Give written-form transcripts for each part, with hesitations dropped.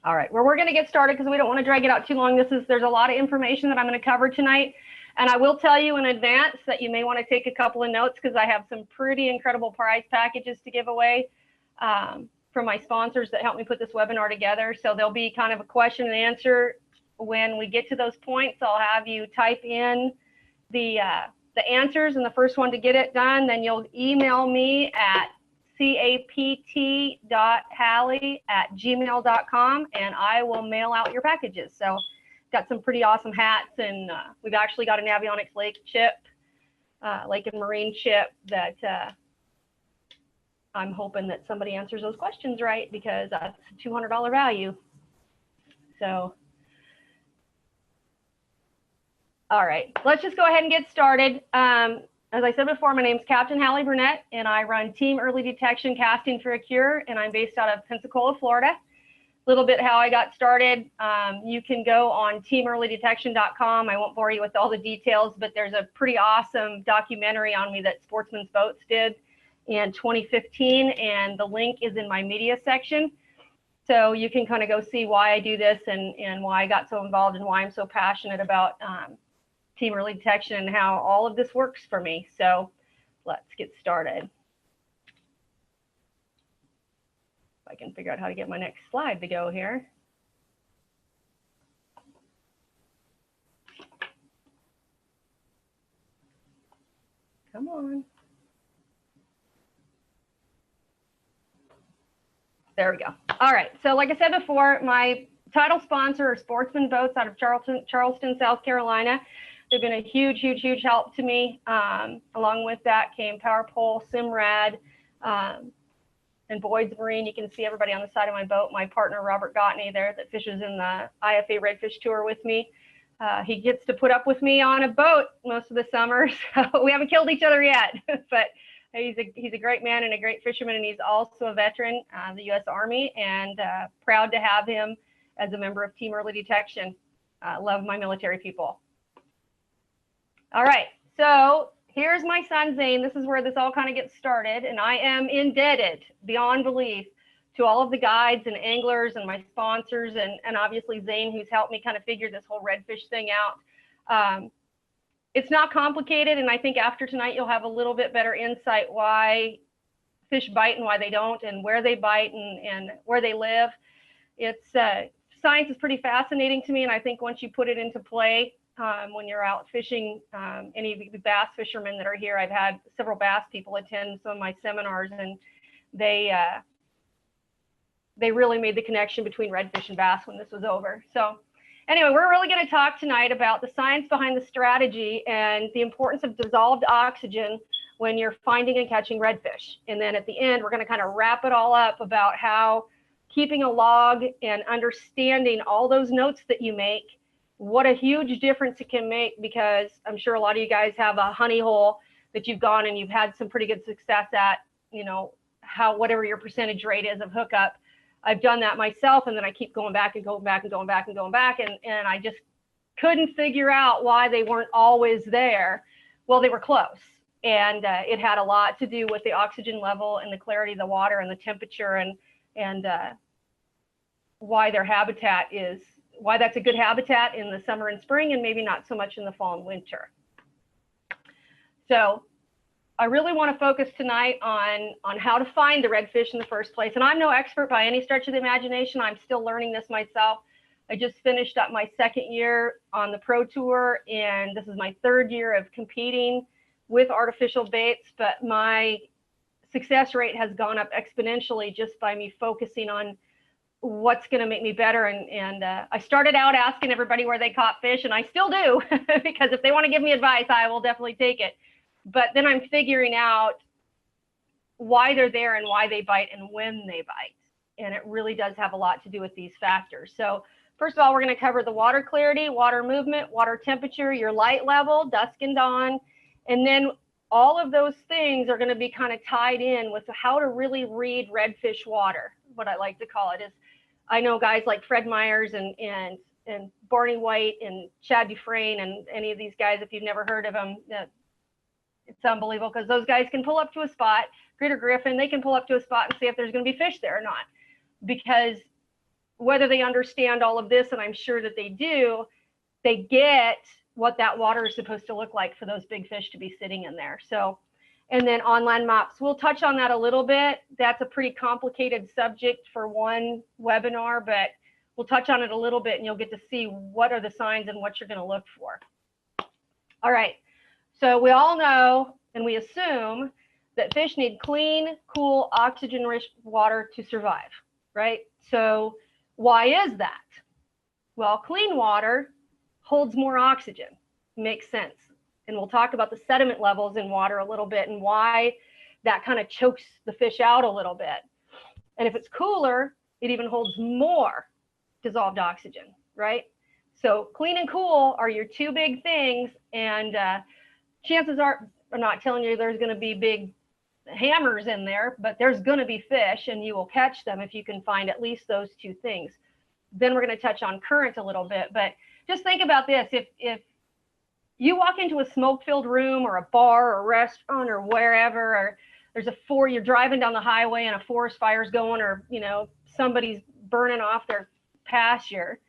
All right, well, we're going to get started because we don't want to drag it out too long. There's a lot of information that I'm going to cover tonight. And I will tell you in advance that you may want to take a couple of notes because I have some pretty incredible prize packages to give away from my sponsors that helped me put this webinar together. So there'll be kind of a question and answer. When we get to those points, I'll have you type in the answers, and the first one to get it done, then you'll email me at capt.hallie@gmail.com, and I will mail out your packages. So got some pretty awesome hats, and we've actually got an avionics lake chip, lake and marine chip that I'm hoping that somebody answers those questions right, because that's a $200 value. So, all right, let's just go ahead and get started. As I said before, my name's Captain Hallie Burnett, and I run Team Early Detection Casting for a Cure, and I'm based out of Pensacola, Florida. A little bit how I got started. You can go on teamearlydetection.com. I won't bore you with all the details, but there's a pretty awesome documentary on me that Sportsman's Boats did in 2015, and the link is in my media section. So you can kind of go see why I do this and why I got so involved and why I'm so passionate about Team Early Detection and how all of this works for me. So let's get started. If I can figure out how to get my next slide to go here. Come on. There we go. All right. So like I said before, my title sponsor are Sportsman Boats out of Charleston, South Carolina. They've been a huge, huge, huge help to me. Along with that came PowerPole, Simrad, and Boyd's Marine. You can see everybody on the side of my boat. My partner, Robert Gottney, there that fishes in the IFA Redfish Tour with me. He gets to put up with me on a boat most of the summer. So we haven't killed each other yet, but he's a great man and a great fisherman, and he's also a veteran of the U.S. Army, and proud to have him as a member of Team Early Detection. Love my military people. All right, so here's my son, Zane. This is where this all kind of gets started, and I am indebted beyond belief to all of the guides and anglers and my sponsors, and obviously Zane, who's helped me kind of figure this whole redfish thing out. It's not complicated, and I think after tonight you'll have a little bit better insight why fish bite and why they don't, and where they bite and where they live. It's science is pretty fascinating to me, and I think once you put it into play, when you're out fishing, any of the bass fishermen that are here, I've had several bass people attend some of my seminars, and they really made the connection between redfish and bass when this was over. So anyway, we're really going to talk tonight about the science behind the strategy and the importance of dissolved oxygen when you're finding and catching redfish. And then at the end, we're going to kind of wrap it all up about how keeping a log and understanding all those notes that you make, what a huge difference it can make, because I'm sure a lot of you guys have a honey hole that you've gone and you've had some pretty good success at, you know, whatever your percentage rate is of hookup. I've done that myself, and then I keep going back and going back and going back and going back, and I just couldn't figure out why they weren't always there. Well, they were close, and it had a lot to do with the oxygen level and the clarity of the water and the temperature, and why their habitat is, why that's a good habitat in the summer and spring, and maybe not so much in the fall and winter. So I really want to focus tonight on how to find the redfish in the first place. And I'm no expert by any stretch of the imagination. I'm still learning this myself. I just finished up my second year on the pro tour, and this is my third year of competing with artificial baits, but my success rate has gone up exponentially just by me focusing on what's going to make me better. And I started out asking everybody where they caught fish, and I still do, because if they want to give me advice, I will definitely take it. But then I'm figuring out why they're there and why they bite and when they bite. And it really does have a lot to do with these factors. So first of all, we're going to cover the water clarity, water movement, water temperature, your light level, dusk and dawn. And then all of those things are going to be kind of tied in with how to really read redfish water. What I like to call it is, I know guys like Fred Myers and Barney White and Chad Dufresne and any of these guys, if you've never heard of them, it's unbelievable, because those guys can pull up to a spot, Gritter Griffin, they can pull up to a spot and see if there's going to be fish there or not, because whether they understand all of this, and I'm sure that they do, they get what that water is supposed to look like for those big fish to be sitting in there. So, and then on-land maps, we'll touch on that a little bit. That's a pretty complicated subject for one webinar, but we'll touch on it a little bit and you'll get to see what are the signs and what you're going to look for. All right, so we all know and we assume that fish need clean, cool, oxygen-rich water to survive, right? So why is that? Well, clean water holds more oxygen. Makes sense. And we'll talk about the sediment levels in water a little bit and why that kind of chokes the fish out a little bit. And if it's cooler, it even holds more dissolved oxygen, right? So clean and cool are your two big things. And chances are, I'm not telling you there's going to be big hammers in there, but there's going to be fish and you will catch them if you can find at least those two things. Then we're going to touch on current a little bit, but just think about this. If you walk into a smoke-filled room or a bar or a restaurant or wherever, or you're driving down the highway and a forest fire's going, or, you know, somebody's burning off their pasture,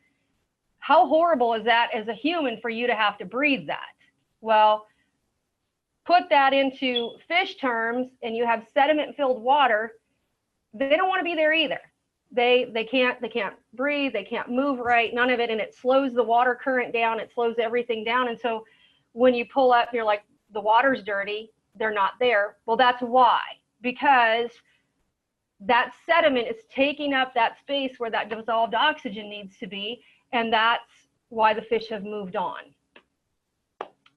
how horrible is that as a human for you to have to breathe that? Well, put that into fish terms and you have sediment-filled water, they don't want to be there either. They can't breathe, they can't move right, none of it, and it slows the water current down, it slows everything down. And so when you pull up, you're like, the water's dirty, they're not there. Well, that's why, because that sediment is taking up that space where that dissolved oxygen needs to be, and that's why the fish have moved on.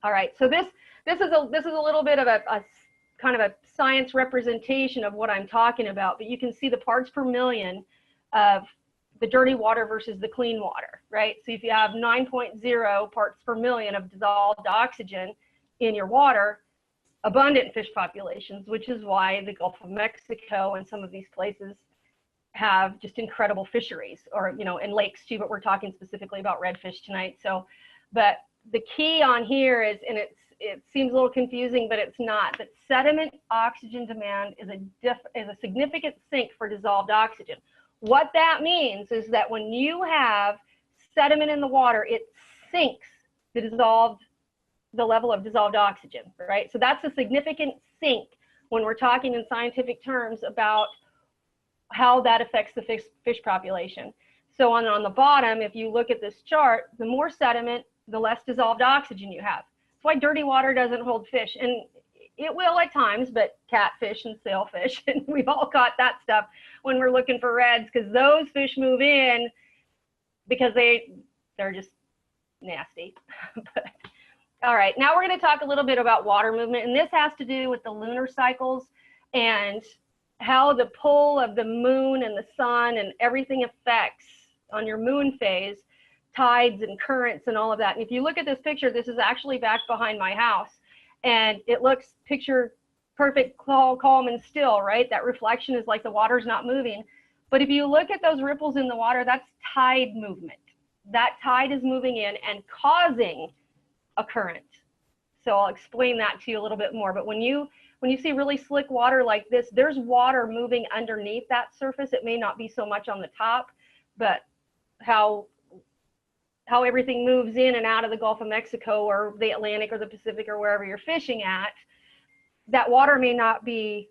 All right, so this is a little bit of a kind of a science representation of what I'm talking about, but you can see the parts per million of the dirty water versus the clean water, right? So if you have 9.0 parts per million of dissolved oxygen in your water, abundant fish populations, which is why the Gulf of Mexico and some of these places have just incredible fisheries, or, you know, and lakes too, but we're talking specifically about redfish tonight. So, but the key on here is, and it seems a little confusing, but it's not, that sediment oxygen demand is a significant sink for dissolved oxygen. What that means is that when you have sediment in the water, it sinks the level of dissolved oxygen, right? So that's a significant sink when we're talking in scientific terms about how that affects the fish population. So on the bottom, if you look at this chart, the more sediment, the less dissolved oxygen you have. That's why dirty water doesn't hold fish. And it will at times, but catfish and sailfish, and we've all caught that stuff when we're looking for reds, because those fish move in because they're just nasty. But, all right, now we're going to talk a little bit about water movement, and this has to do with the lunar cycles and how the pull of the moon and the sun and everything affects on your moon phase, tides and currents and all of that. And if you look at this picture, this is actually back behind my house, and it looks picture perfect, calm and still, right? That reflection is like the water's not moving. But if you look at those ripples in the water, that's tide movement. That tide is moving in and causing a current. So I'll explain that to you a little bit more. But when you see really slick water like this, there's water moving underneath that surface. It may not be so much on the top, but how everything moves in and out of the Gulf of Mexico or the Atlantic or the Pacific or wherever you're fishing at, that water may not be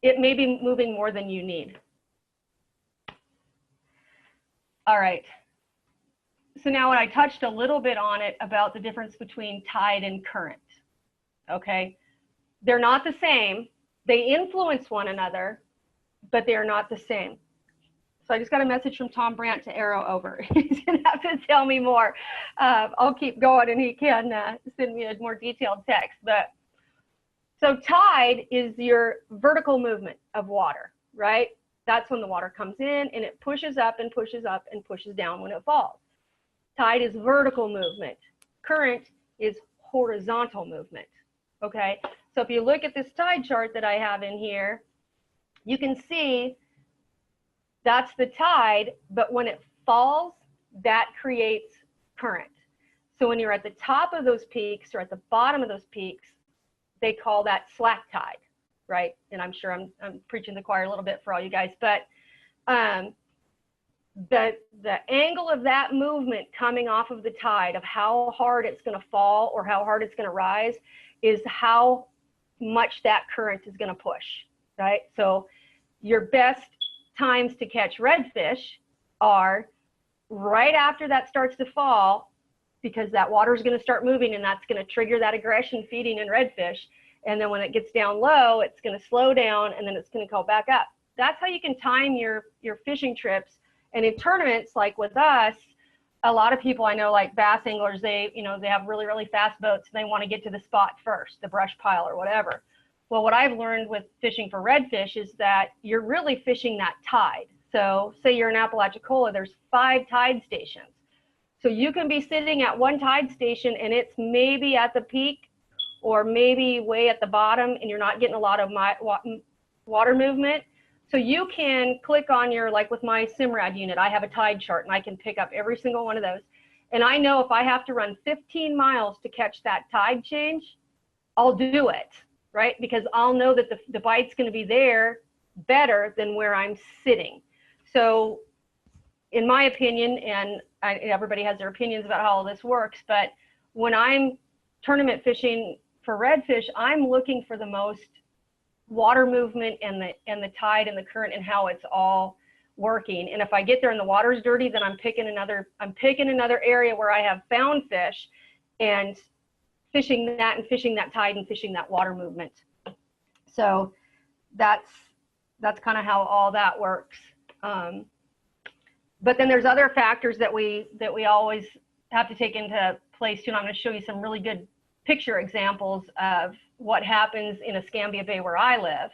it may be moving more than you need. All right. So now I touched a little bit on it about the difference between tide and current. Okay. They're not the same. They influence one another, but they are not the same. So I just got a message from Tom Brandt to arrow over. He's going to have to tell me more. I'll keep going and he can send me a more detailed text. But so tide is your vertical movement of water, right? That's when the water comes in and it pushes up and pushes up and pushes down when it falls. Tide is vertical movement. Current is horizontal movement. Okay. So if you look at this tide chart that I have in here, you can see that's the tide, but when it falls, that creates current. So when you're at the top of those peaks or at the bottom of those peaks, they call that slack tide. right? And I'm sure I'm preaching to the choir a little bit for all you guys, but the angle of that movement coming off of the tide, of how hard it's going to fall or how hard it's going to rise, is how much that current is going to push, right? So your best times to catch redfish are right after that starts to fall, because that water is going to start moving and that's going to trigger that aggression feeding in redfish. And then when it gets down low, it's going to slow down and then it's going to go back up. That's how you can time your fishing trips. And in tournaments like with us, a lot of people I know, like bass anglers, they have really, really fast boats and they want to get to the spot first, the brush pile or whatever. Well, what I've learned with fishing for redfish is that you're really fishing that tide. So say you're in Apalachicola, there's 5 tide stations. So you can be sitting at one tide station and it's maybe at the peak or maybe way at the bottom and you're not getting a lot of water movement. So you can click on your, like with my Simrad unit, I have a tide chart and I can pick up every single one of those. And I know if I have to run 15 miles to catch that tide change, I'll do it, right? Because I'll know that the bite's going to be there better than where I'm sitting. So in my opinion, and everybody has their opinions about how all this works, but when I'm tournament fishing for redfish, I'm looking for the most water movement and the tide and the current and how it's all working. And if I get there and the water's dirty, then I'm picking another area where I have found fish and fishing that and fishing that tide and fishing that water movement. So that's kind of how all that works. But then there's other factors that we always have to take into place too. And I'm going to show you some really good picture examples of what happens in Escambia Bay where I live.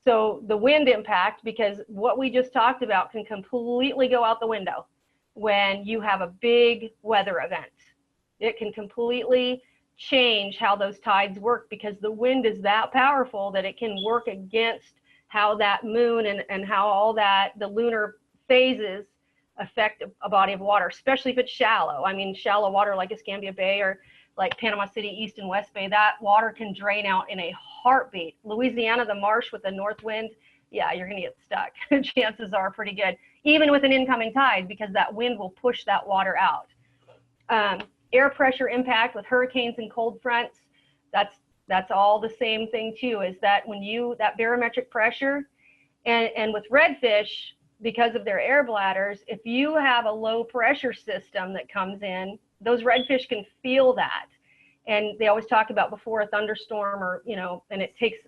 So the wind impact, because what we just talked about can completely go out the window when you have a big weather event. It can completely change how those tides work because the wind is that powerful that it can work against how that moon and how all that, the lunar phases affect a body of water, especially if it's shallow. I mean, shallow water like Escambia Bay or like Panama City, East and West Bay, that water can drain out in a heartbeat. Louisiana, the marsh with the north wind, yeah, you're going to get stuck. Chances are pretty good, even with an incoming tide, because that wind will push that water out. Air pressure impact with hurricanes and cold fronts, that's all the same thing too, is that when that barometric pressure, and with redfish, because of their air bladders, if you have a low pressure system that comes in, those redfish can feel that. And they always talk about before a thunderstorm or, and it takes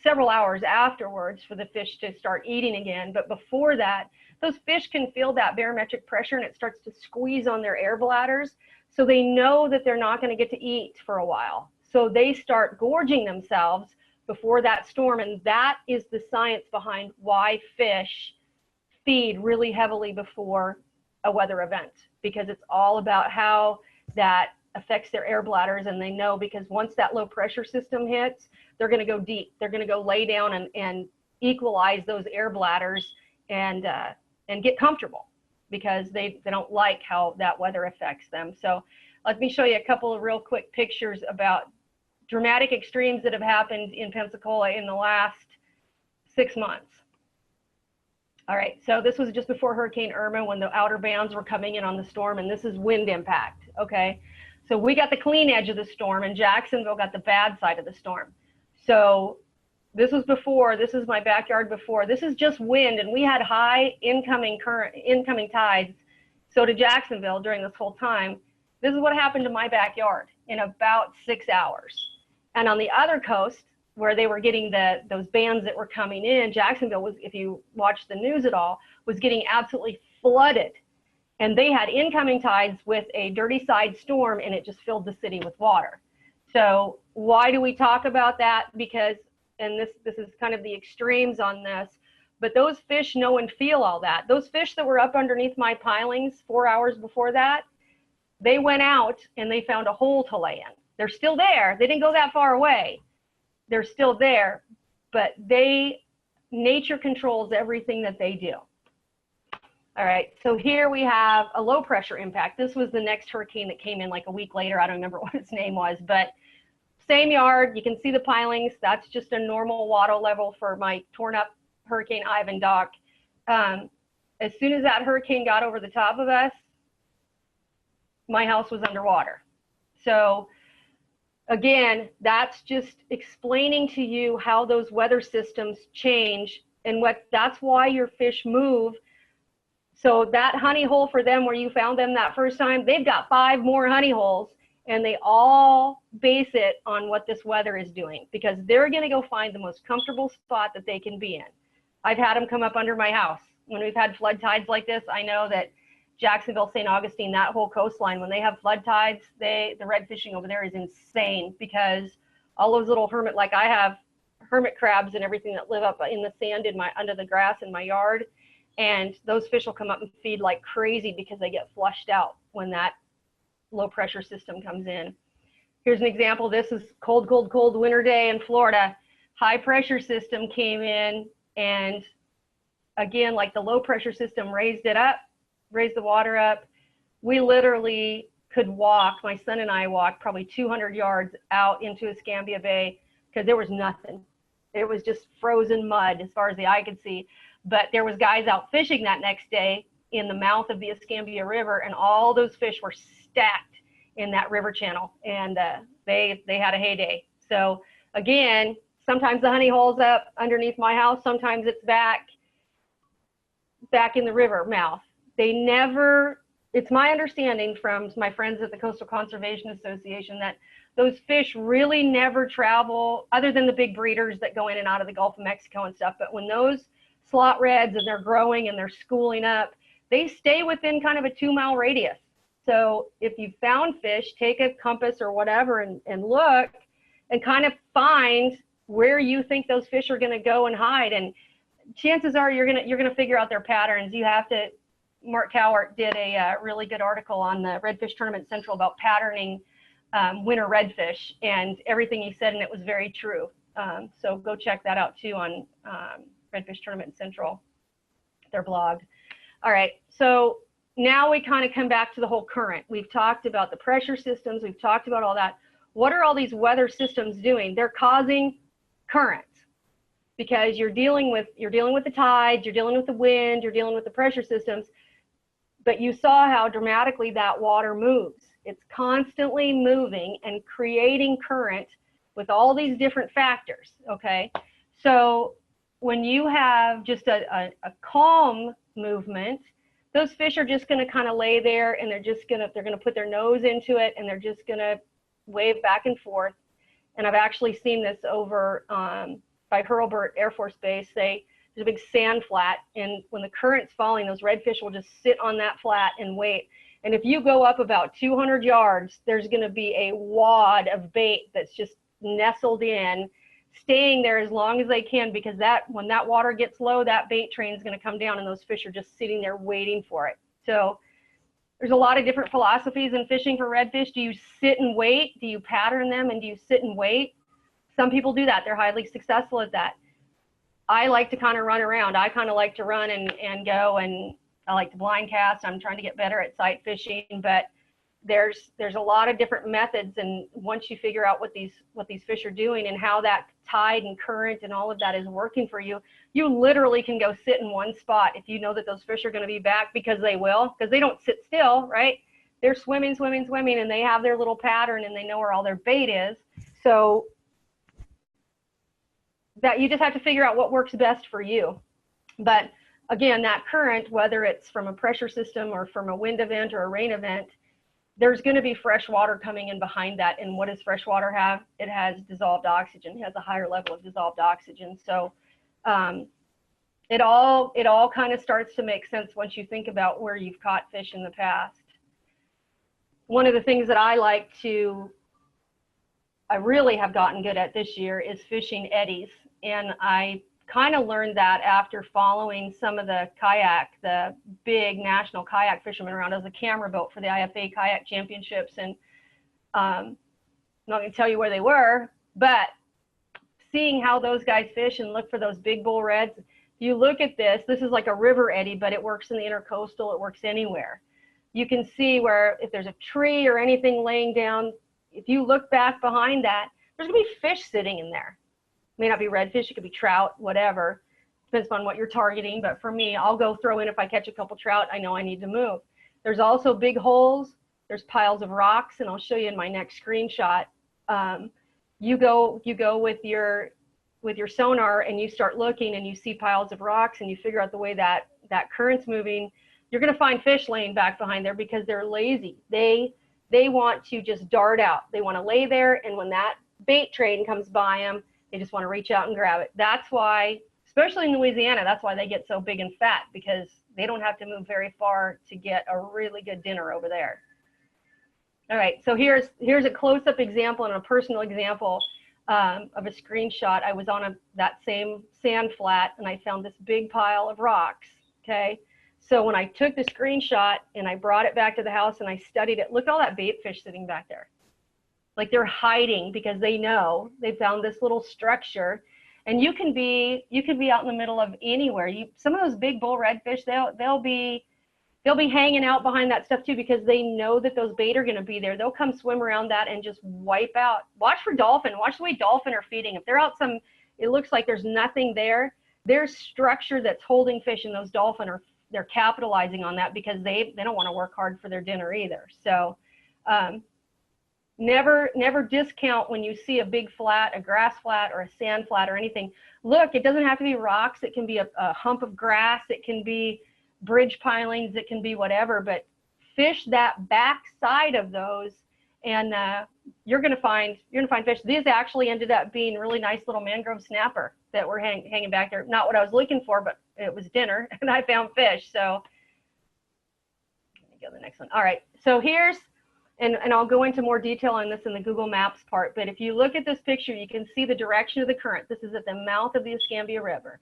several hours afterwards for the fish to start eating again. But before that, those fish can feel that barometric pressure and it starts to squeeze on their air bladders. So they know that they're not going to get to eat for a while. So they start gorging themselves before that storm. And that is the science behind why fish feed really heavily before a weather event, because it's all about how that affects their air bladders. And they know, because once that low pressure system hits, they're going to go deep. They're going to go lay down and equalize those air bladders and get comfortable, because they don't like how that weather affects them. So let me show you a couple of real quick pictures about dramatic extremes that have happened in Pensacola in the last 6 months. All right, so this was just before Hurricane Irma when the outer bands were coming in on the storm, and this is wind impact, okay? So we got the clean edge of the storm, and Jacksonville got the bad side of the storm. So this was before, this is my backyard before. This is just wind, and we had high incoming tides. So to Jacksonville during this whole time, this is what happened to my backyard in about 6 hours. And on the other coast, where they were getting those bands that were coming in, Jacksonville was, if you watch the news at all, was getting absolutely flooded. And they had incoming tides with a dirty side storm, and it just filled the city with water. So why do we talk about that? Because, and this is kind of the extremes on this, but those fish know and feel all that. Those fish that were up underneath my pilings 4 hours before that, they went out and they found a hole to lay in. They're still there. They didn't go that far away. They're still there, but nature controls everything that they do. All right, so here we have a low pressure impact. This was the next hurricane that came in like a week later. I don't remember what its name was, but same yard. You can see the pilings. That's just a normal water level for my torn up Hurricane Ivan dock. As soon as that hurricane got over the top of us, my house was underwater. So again, that's just explaining to you how those weather systems change and that's why your fish move. So that honey hole for them where you found them that first time, they've got 5 more honey holes, and they all base it on what this weather is doing, because they're going to go find the most comfortable spot that they can be in. I've had them come up under my house. When we've had flood tides like this, I know that Jacksonville, St. Augustine, that whole coastline, when they have flood tides, the red fishing over there is insane, because all those little like I have hermit crabs and everything that live up in the sand under the grass in my yard. And those fish will come up and feed like crazy because they get flushed out when that low pressure system comes in. Here's an example. This is cold, cold, cold winter day in Florida. High pressure system came in, and again, like the low pressure system raised the water up. We literally could walk, my son and I walked probably 200 yards out into Escambia Bay because there was nothing. It was just frozen mud as far as the eye could see. But there was guys out fishing that next day in the mouth of the Escambia River, and all those fish were stacked in that river channel, and they had a heyday. So again, sometimes the honey hole's up underneath my house, sometimes it's back in the river mouth. They never, it's my understanding from my friends at the Coastal Conservation Association that those fish really never travel, other than the big breeders that go in and out of the Gulf of Mexico and stuff. But when those slot reds and they're growing and they're schooling up, they stay within kind of a 2-mile radius. So if you found fish, take a compass or whatever and look and kind of find where you think those fish are going to go and hide. And chances are you're gonna figure out their patterns. You have to. Mark Cowart did a really good article on the Redfish Tournament Central about patterning winter redfish, and everything he said, and it was very true. So go check that out too on Redfish Tournament Central, their blog. All right, so now we kind of come back to the whole current. We've talked about the pressure systems. We've talked about all that. What are all these weather systems doing? They're causing currents, because you're dealing with the tides, you're dealing with the wind, you're dealing with the pressure systems. But you saw how dramatically that water moves. It's constantly moving and creating current with all these different factors, okay? So when you have just a calm movement, those fish are just gonna kind of lay there, and they're gonna put their nose into it, and they're just gonna wave back and forth. And I've actually seen this over by Hurlburt Air Force Base. There's a big sand flat, and when the current's falling, those redfish will just sit on that flat and wait. And if you go up about 200 yards, there's going to be a wad of bait that's just nestled in, staying there as long as they can, because when that water gets low, that bait train is going to come down, and those fish are just sitting there waiting for it. So there's a lot of different philosophies in fishing for redfish. Do you sit and wait? Do you pattern them, and do you sit and wait? Some people do that. They're highly successful at that. I like to kind of run around. I kind of like to run and go, and I like to blind cast. I'm trying to get better at sight fishing, but there's a lot of different methods. And once you figure out what these fish are doing and how that tide and current and all of that is working for you, you literally can go sit in one spot if you know that those fish are going to be back, because they will, because they don't sit still, right? They're swimming, swimming, swimming, and they have their little pattern, and they know where all their bait is. So that you just have to figure out what works best for you. But again, that current, whether it's from a pressure system or from a wind event or a rain event, there's going to be fresh water coming in behind that. And what does fresh water have? It has dissolved oxygen. It has a higher level of dissolved oxygen. So it all kind of starts to make sense once you think about where you've caught fish in the past. One of the things that I really have gotten good at this year is fishing eddies. And I kind of learned that after following some of the big national kayak fishermen around as a camera boat for the IFA kayak championships. And I'm not going to tell you where they were, but seeing how those guys fish and look for those big bull reds. You look at this is like a river eddy, but it works in the intercoastal. It works anywhere. You can see where if there's a tree or anything laying down, if you look back behind that, there's gonna be fish sitting in there. It may not be redfish, it could be trout, whatever. Depends on what you're targeting, but for me, I'll go throw in, if I catch a couple trout, I know I need to move. There's also big holes, there's piles of rocks, and I'll show you in my next screenshot. You go with your sonar and you start looking and you see piles of rocks and you figure out the way that current's moving, you're going to find fish laying back behind there because they're lazy. They want to just dart out. They want to lay there, and when that bait train comes by them, they just want to reach out and grab it. That's why, especially in Louisiana, that's why they get so big and fat, because they don't have to move very far to get a really good dinner over there. All right, so here's a close-up example and a personal example of a screenshot. I was on that same sand flat and I found this big pile of rocks, okay? So when I took the screenshot and I brought it back to the house and I studied it, look at all that bait fish sitting back there. Like they're hiding because they know they found this little structure. And you can be out in the middle of anywhere. Some of those big bull redfish, they'll be hanging out behind that stuff too, because they know that those bait are going to be there. They'll come swim around that and just wipe out. Watch for dolphin. Watch the way dolphin are feeding. If they're out it looks like there's nothing there. There's structure that's holding fish, and those dolphin they're capitalizing on that because they don't want to work hard for their dinner either. So never discount when you see a big flat, a grass flat or a sand flat or anything. Look, it doesn't have to be rocks. It can be a hump of grass. It can be bridge pilings. It can be whatever, but fish that back side of those, and you're gonna find fish. These actually ended up being really nice little mangrove snapper that were hanging back there. Not what I was looking for, but it was dinner and I found fish. So let me go to the next one. All right, so here's, and I'll go into more detail on this in the Google Maps part, but if you look at this picture, you can see the direction of the current. This is at the mouth of the Escambia River.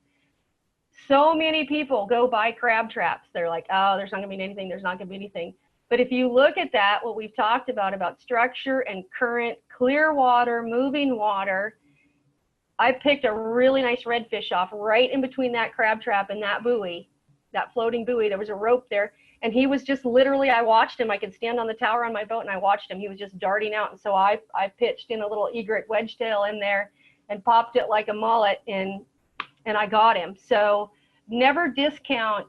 So many people go buy crab traps. They're like, oh, there's not gonna be anything, there's not gonna be anything. But if you look at that, what we've talked about structure and current, clear water, moving water, I picked a really nice redfish off right in between that crab trap and that buoy, that floating buoy. There was a rope there, and he was just literally, I watched him. I could stand on the tower on my boat and I watched him. He was just darting out. And so I pitched in a little egret wedge tail in there and popped it like a mullet, and I got him. So never discount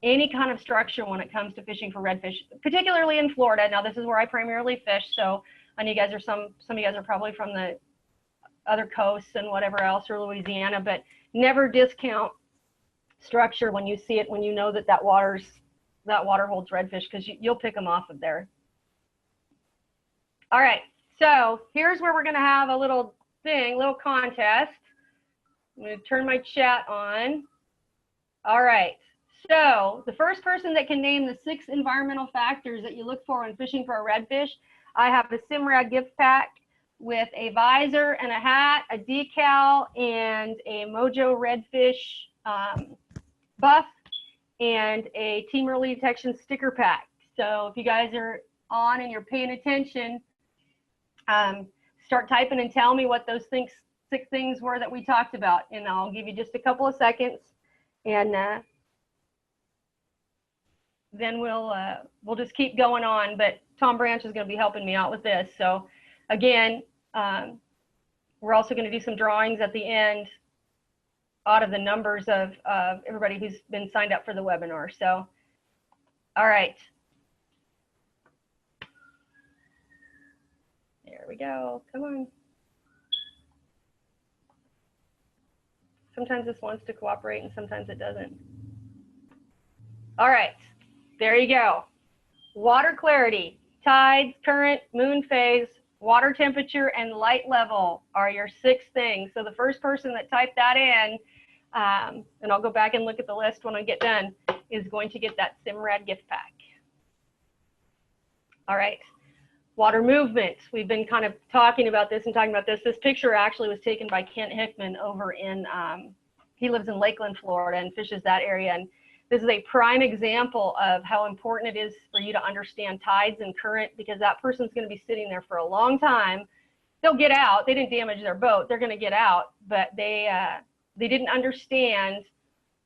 any kind of structure when it comes to fishing for redfish, particularly in Florida. Now, this is where I primarily fish, so I know you guys are some of you guys are probably from the other coasts and whatever else, or Louisiana, but never discount structure when you see it, when you know that water holds redfish, because you'll pick them off of there. All right, so here's where we're going to have a little contest. I'm going to turn my chat on. All right, so the first person that can name the 6 environmental factors that you look for when fishing for a redfish, I have a Simrad gift pack with a visor and a hat, a decal, and a Mojo Redfish buff, and a Team Early Detection sticker pack. So if you guys are on and you're paying attention, start typing and tell me what those 6 things were that we talked about, and I'll give you just a couple of seconds, and then we'll just keep going on. But Tom Branch is going to be helping me out with this. So again, we're also going to do some drawings at the end out of the numbers of everybody who's been signed up for the webinar. So, all right. There we go. Come on. Sometimes this wants to cooperate and sometimes it doesn't. All right, there you go. Water clarity, tides, current, moon phase, water temperature, and light level are your 6 things. So the first person that typed that in, and I'll go back and look at the list when I get done, is going to get that Simrad gift pack. All right, water movement. We've been kind of talking about this and talking about this. This picture actually was taken by Kent Hickman over in, he lives in Lakeland, Florida, and fishes that area. And this is a prime example of how important it is for you to understand tides and current, because that person's going to be sitting there for a long time. They'll get out. They didn't damage their boat. They're going to get out, but they didn't understand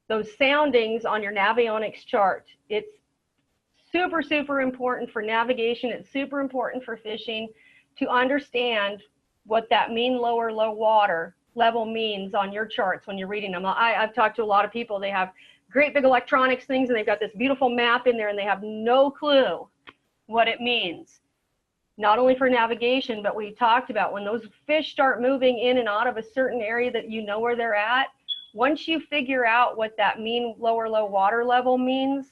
those soundings on your Navionics chart. It's super, super important for navigation. It's super important for fishing to understand what that mean lower low water level means on your charts when you're reading them. I've talked to a lot of people. They have great big electronics things, and they've got this beautiful map in there, and they have no clue what it means. Not only for navigation, but we talked about when those fish start moving in and out of a certain area that you know where they're at, once you figure out what that mean lower low water level means.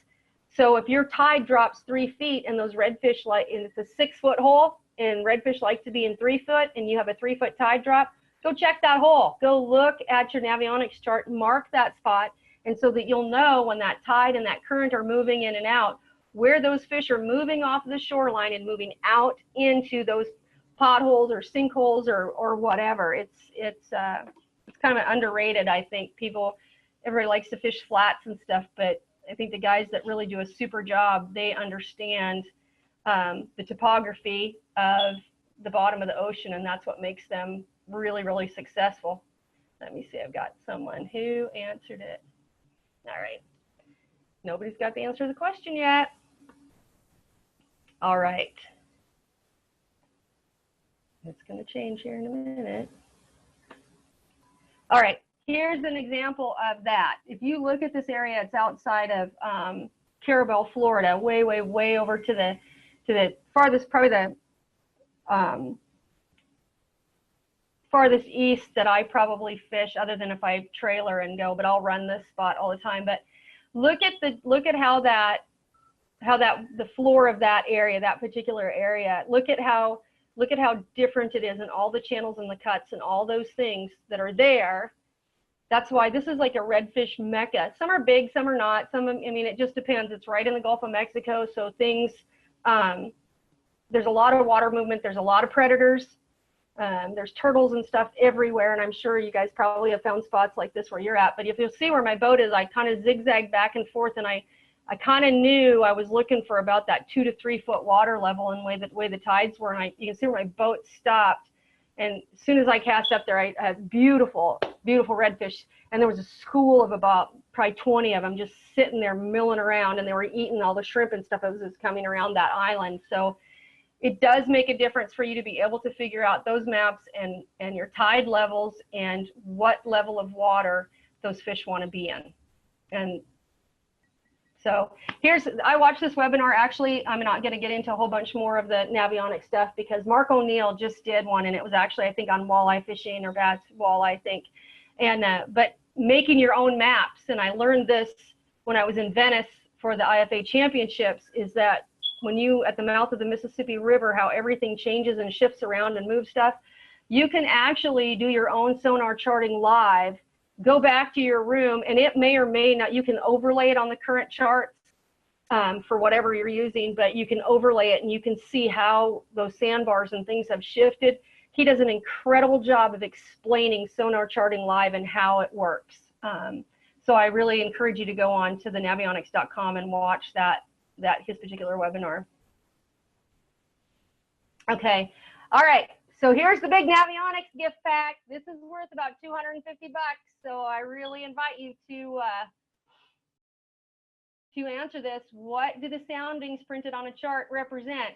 So if your tide drops 3 feet and those redfish, like it's a 6-foot hole and redfish like to be in 3 foot, and you have a 3-foot tide drop, go check that hole. Go look at your navionics chart, mark that spot, and so that you'll know when that tide and that current are moving in and out, where those fish are moving off the shoreline and moving out into those potholes or sinkholes or whatever. It's kind of underrated, I think. Everybody likes to fish flats and stuff, but I think the guys that really do a super job, they understand the topography of the bottom of the ocean, and that's what makes them really, really successful. Let me see, I've got someone who answered it. All right. Nobody's got the answer to the question yet. All right. It's going to change here in a minute. All right. Here's an example of that. If you look at this area, it's outside of Carabel, Florida, way, way, way over to the farthest, probably the farthest east that I probably fish, other than if I trailer and go, but I'll run this spot all the time. But look at how the floor of that area, that particular area, look at how different it is, and all the channels and the cuts and all those things that are there. That's why this is like a redfish mecca. Some are big, some are not. I mean, it just depends. It's right in the Gulf of Mexico, so things, there's a lot of water movement. There's a lot of predators. There's turtles and stuff everywhere, and I'm sure you guys probably have found spots like this where you're at. But if you'll see where my boat is, I kind of zigzag back and forth, and I kind of knew I was looking for about that 2 to 3 foot water level and way the tides were, and you can see where my boat stopped. And as soon as I cast up there, I had beautiful, beautiful redfish, and there was a school of about probably 20 of them just sitting there milling around, and they were eating all the shrimp and stuff that was just coming around that island. So it does make a difference for you to be able to figure out those maps and your tide levels and what level of water those fish want to be in. And so I watched this webinar. Actually, I'm not going to get into a whole bunch more of the navionics stuff because Mark O'Neill just did one, and it was actually, I think, on walleye fishing or bass walleye, I think. And but making your own maps, and I learned this when I was in Venice for the IFA championships, is that when you at the mouth of the Mississippi River, how everything changes and shifts around and moves stuff, you can actually do your own sonar charting live. Go back to your room, and it may or may not, you can overlay it on the current charts for whatever you're using, but you can overlay it and you can see how those sandbars and things have shifted. He does an incredible job of explaining sonar charting live and how it works. So I really encourage you to go on to the navionics.com and watch his particular webinar. Okay, all right. So here's the big navionics gift pack. This is worth about $250. So I really invite you to answer this. What do the soundings printed on a chart represent?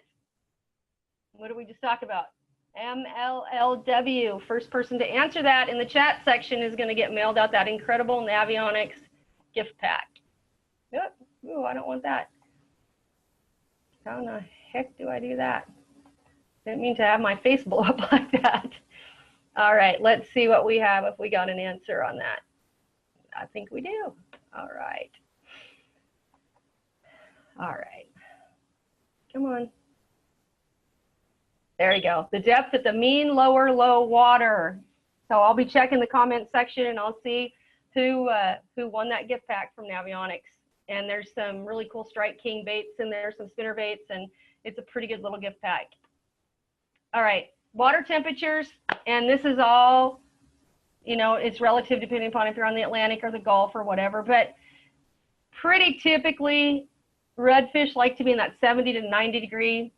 What did we just talk about? MLLW. First person to answer that in the chat section is going to get mailed out that incredible navionics gift pack. Yep. Ooh, I don't want that. How in the heck do I do that? Didn't mean to have my face blow up like that. All right, let's see what we have, if we got an answer on that. I think we do. All right. All right. Come on. There you go. The depth at the mean lower low water. So I'll be checking the comment section, and I'll see who won that gift pack from Navionics. And there's some really cool Strike King baits in there, some spinner baits, and it's a pretty good little gift pack. All right, water temperatures, and this is all, you know, it's relative depending upon if you're on the Atlantic or the Gulf or whatever, but pretty typically redfish like to be in that 70 to 90 degree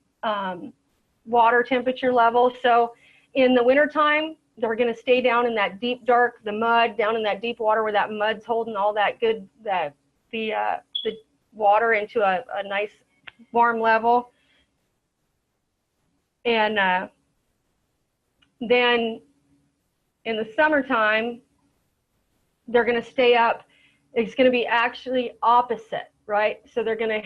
water temperature level. So in the wintertime, they're going to stay down in that deep, dark, the mud, down in that deep water where that mud's holding all that good, the water into a nice warm level. And then in the summertime, they're going to stay up. It's going to be actually opposite, right? So they're going to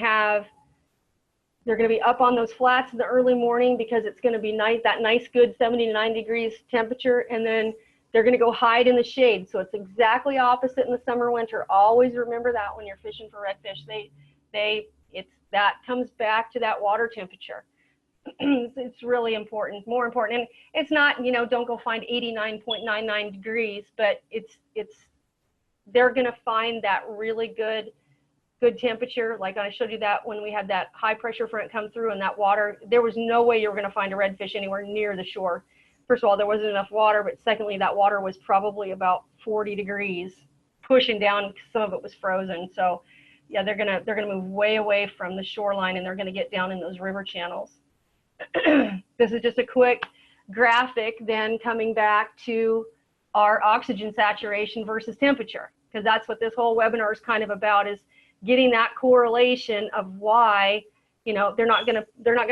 be up on those flats in the early morning because it's going to be nice, that nice, good 70 to 90 degrees temperature. And then they're going to go hide in the shade. So it's exactly opposite in the summer, winter. Always remember that when you're fishing for redfish. That comes back to that water temperature. It's really important, more important. And it's not, you know, don't go find 89.99 degrees, but they're going to find that really good temperature. Like I showed you that when we had that high pressure front come through and that water, there was no way you were going to find a redfish anywhere near the shore. First of all, there wasn't enough water, but secondly, that water was probably about 40 degrees pushing down. Some of it was frozen. So yeah, they're going to move way away from the shoreline, and they're going to get down in those river channels. This is just a quick graphic then coming back to our oxygen saturation versus temperature, because that's what this whole webinar is kind of about, is getting that correlation of why, you know, they're not gonna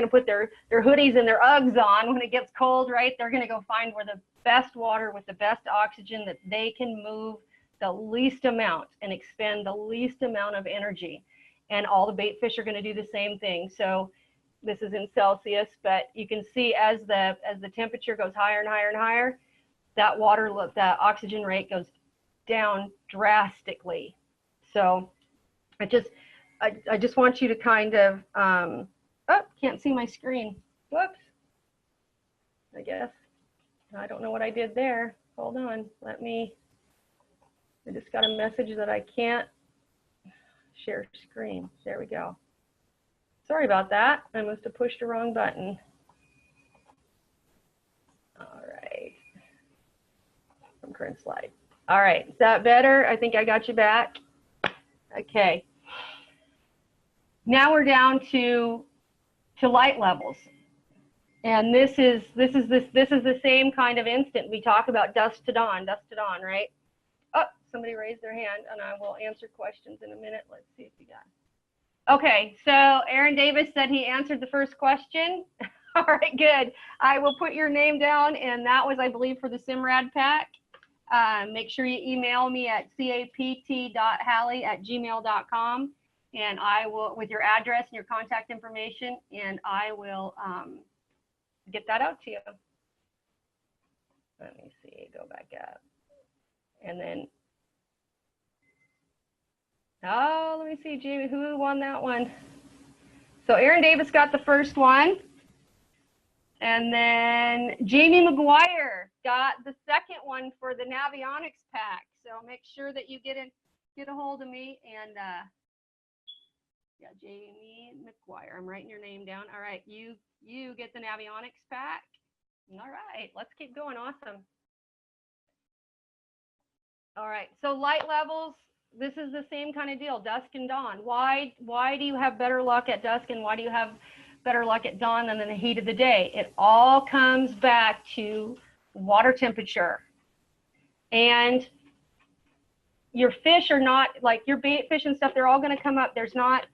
put their hoodies and their Uggs on when it gets cold, right? They're gonna go find where the best water with the best oxygen that they can move the least amount and expend the least amount of energy. And all the bait fish are gonna do the same thing. So this is in Celsius, but you can see as the temperature goes higher and higher and higher, that oxygen rate goes down drastically. So I just want you to kind of, oh, can't see my screen. Whoops. I guess. I don't know what I did there. Hold on. I just got a message that I can't share screen. There we go. Sorry about that. I must have pushed the wrong button. All right. From current slide. All right. Is that better? I think I got you back. Okay. Now we're down to light levels. And this is the same kind of instant. We talk about dusk to dawn, right? Oh, somebody raised their hand, and I will answer questions in a minute. Let's see if we got. Okay, so Aaron Davis said he answered the first question. All right, good. I will put your name down, and that was, I believe, for the Simrad pack. Make sure you email me at capt.hallie@gmail.com, and I will, with your address and your contact information, and I will get that out to you. Let me see, go back up. And then, oh, let me see, Jamie, who won that one? So Aaron Davis got the first one. And then Jamie McGuire got the second one for the Navionics pack. So make sure that you get a hold of me. And yeah, Jamie McGuire, I'm writing your name down. All right, you get the Navionics pack. All right, let's keep going. Awesome. All right, so light levels, this is the same kind of deal, dusk and dawn. Why do you have better luck at dusk, and why do you have better luck at dawn than in the heat of the day? It all comes back to water temperature. And your fish are not, like your bait fish and stuff, they're all going to come up. There's not,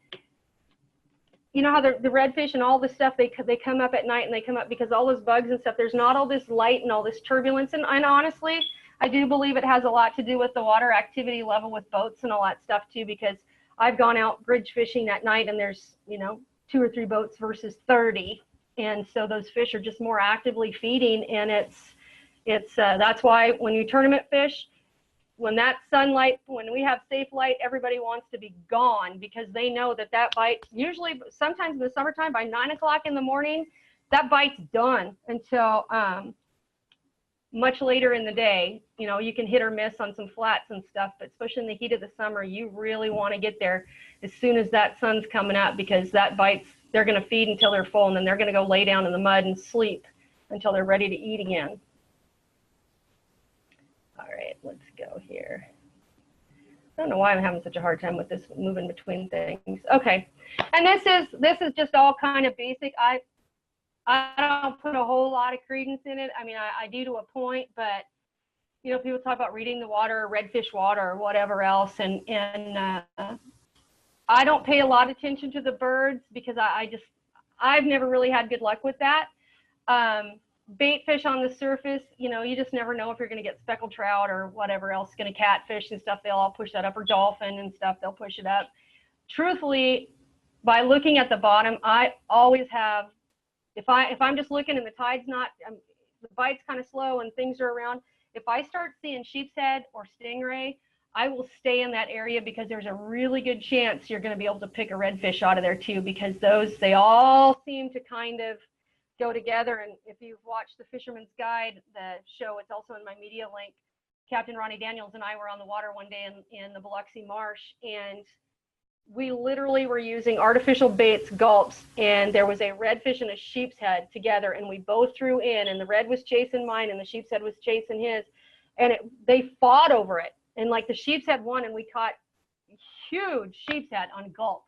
you know how the redfish and all this stuff, they come up at night, and they come up because all those bugs and stuff, there's not all this light and all this turbulence. And honestly, I do believe it has a lot to do with the water activity level with boats and all that stuff too, because I've gone out bridge fishing at night, and there's, you know, 2 or 3 boats versus 30. And so those fish are just more actively feeding. And that's why when you tournament fish, when that sunlight, when we have safe light, everybody wants to be gone, because they know that bite, usually sometimes in the summertime by 9 o'clock in the morning, that bite's done until much later in the day. You know, you can hit or miss on some flats and stuff, but especially in the heat of the summer, you really want to get there as soon as that sun's coming up, because that bites, they're going to feed until they're full, and then they're going to go lay down in the mud and sleep until they're ready to eat again. All right, let's go here. I don't know why I'm having such a hard time with this moving between things. Okay, and this is just all kind of basic. I don't put a whole lot of credence in it. I mean, I do to a point, but you know, people talk about reading the water, or redfish water, or whatever else, and I don't pay a lot of attention to the birds, because I've never really had good luck with that. bait fish on the surface, you know, you just never know if you're going to get speckled trout or whatever else, going to catfish and stuff. They'll all push that up, or dolphin and stuff. They'll push it up. Truthfully, by looking at the bottom, I always have, if I'm just looking and the tide's not, the bite's kind of slow and things are around, if I start seeing sheep's head or stingray, I will stay in that area, because there's a really good chance you're going to be able to pick a redfish out of there too, because those, they all seem to kind of go together. And if you've watched the Fisherman's Guide, the show, it's also in my media link. Captain Ronnie Daniels and I were on the water one day in the Biloxi Marsh, and we literally were using artificial baits, gulps, and there was a redfish and a sheep's head together, and we both threw in, and the red was chasing mine and the sheep's head was chasing his, and they fought over it. And like the sheep's head won, and we caught huge sheep's head on gulp.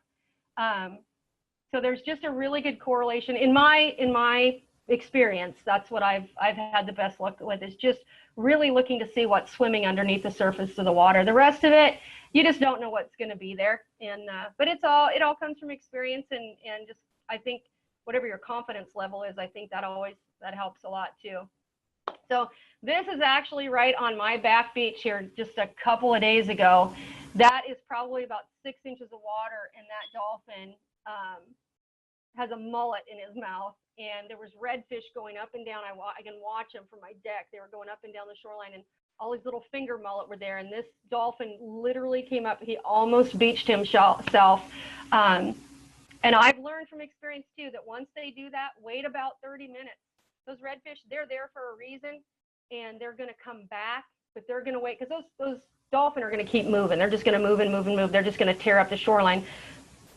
So there's just a really good correlation in my experience. That's what I've had the best luck with, is just really looking to see what's swimming underneath the surface of the water. The rest of it, you just don't know what's going to be there. And but it all comes from experience, and just, I think whatever your confidence level is, I think that helps a lot too. So this is actually right on my back beach here just a couple of days ago. That is probably about 6 inches of water, and that dolphin has a mullet in his mouth, and there was redfish going up and down. I can watch them from my deck. They were going up and down the shoreline, and all these little finger mullet were there, and this dolphin literally came up. He almost beached himself. And I've learned from experience too that once they do that, wait about 30 minutes. Those redfish, they're there for a reason, and they're going to come back, but they're going to wait, because those dolphin are going to keep moving. They're just going to move and move and move. They're just going to tear up the shoreline.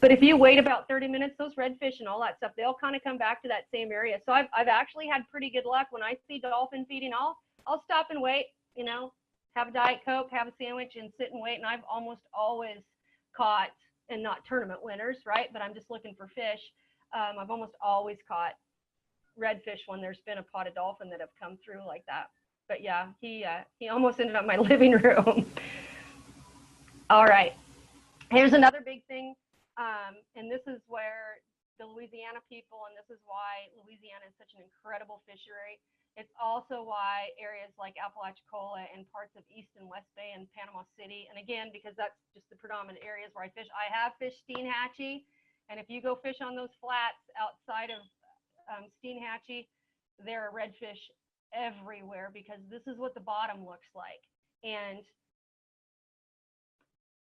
But if you wait about 30 minutes, those redfish and all that stuff, they'll kind of come back to that same area. So I've actually had pretty good luck. When I see dolphin feeding, I'll stop and wait, you know, have a Diet Coke, have a sandwich, and sit and wait. And I've almost always caught, and not tournament winners, right? But I'm just looking for fish. I've almost always caught redfish when there's been a pot of dolphin that have come through like that. But yeah, he almost ended up in my living room. All right, here's another big thing. And this is where the Louisiana people, and this is why Louisiana is such an incredible fishery. It's also why areas like Apalachicola and parts of East and West Bay and Panama City, and again, because that's just the predominant areas where I fish. I have fished Steenhatchee, and if you go fish on those flats outside of Steenhatchee, there are redfish everywhere, because this is what the bottom looks like. And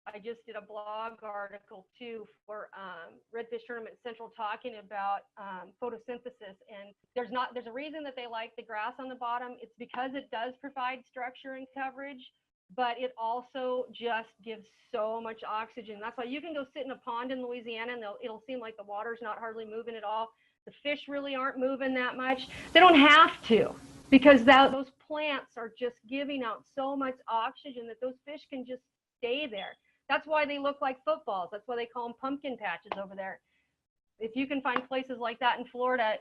I just did a blog article too for Redfish Tournament Central, talking about photosynthesis, and there's a reason that they like the grass on the bottom. It's because it does provide structure and coverage, but it also just gives so much oxygen. That's why you can go sit in a pond in Louisiana, and it'll seem like the water's not hardly moving at all. The fish really aren't moving that much. They don't have to, because those plants are just giving out so much oxygen that those fish can just stay there. That's why they look like footballs. That's why they call them pumpkin patches over there. If you can find places like that in Florida,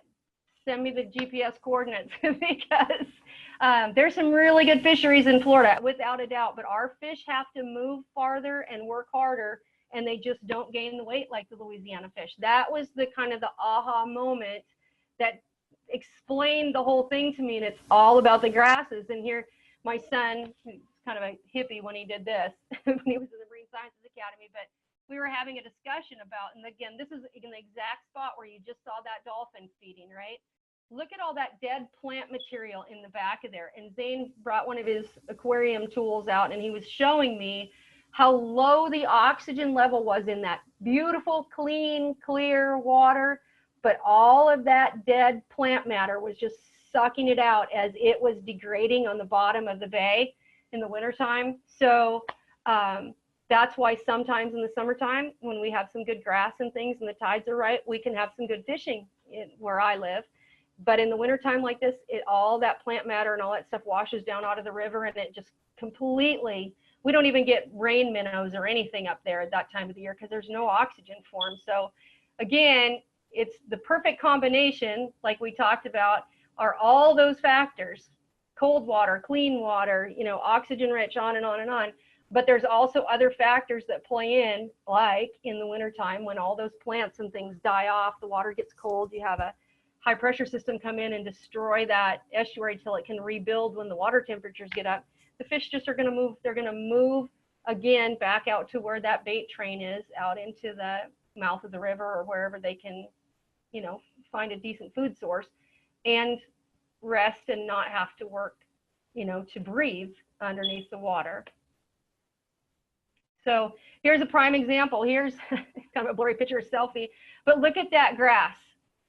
send me the GPS coordinates, because there's some really good fisheries in Florida, without a doubt. But our fish have to move farther and work harder, and they just don't gain the weight like the Louisiana fish. That was the kind of the aha moment that explained the whole thing to me, and it's all about the grasses. And here, my son, who's kind of a hippie when he did this, when he was in the Marine Sciences Academy, but we were having a discussion about, and again, this is in the exact spot where you just saw that dolphin feeding, right? Look at all that dead plant material in the back of there. And Zane brought one of his aquarium tools out, and he was showing me how low the oxygen level was in that beautiful, clean, clear water, but all of that dead plant matter was just sucking it out as it was degrading on the bottom of the bay in the wintertime. So that's why sometimes in the summertime, when we have some good grass and things and the tides are right, we can have some good fishing where I live. But in the wintertime like this, all that plant matter and all that stuff washes down out of the river, and it just completely, we don't even get rain minnows or anything up there at that time of the year, because there's no oxygen for them. So again, it's the perfect combination, like we talked about, are all those factors: cold water, clean water, you know, oxygen rich, on and on and on. But there's also other factors that play in, like in the wintertime when all those plants and things die off, the water gets cold, you have a high pressure system come in and destroy that estuary till it can rebuild when the water temperatures get up, the fish just are going to move. They're going to move again back out to where that bait train is, out into the mouth of the river or wherever they can, you know, find a decent food source and rest and not have to work, you know, to breathe underneath the water. So here's a prime example. Here's kind of a blurry picture, a selfie, but look at that grass.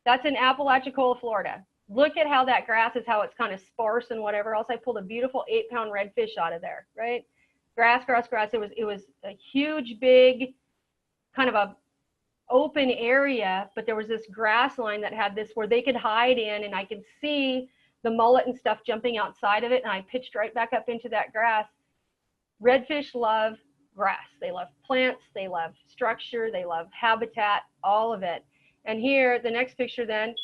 That's in Apalachicola, Florida. Look at how that grass is, how it's kind of sparse and whatever else. I pulled a beautiful 8-pound redfish out of there, right? Grass, grass, grass. It was a huge, big, kind of a open area, but there was this grass line that had this where they could hide in, and I could see the mullet and stuff jumping outside of it, and I pitched right back up into that grass. Redfish love grass. They love plants, they love structure, they love habitat, all of it. And here, the next picture then,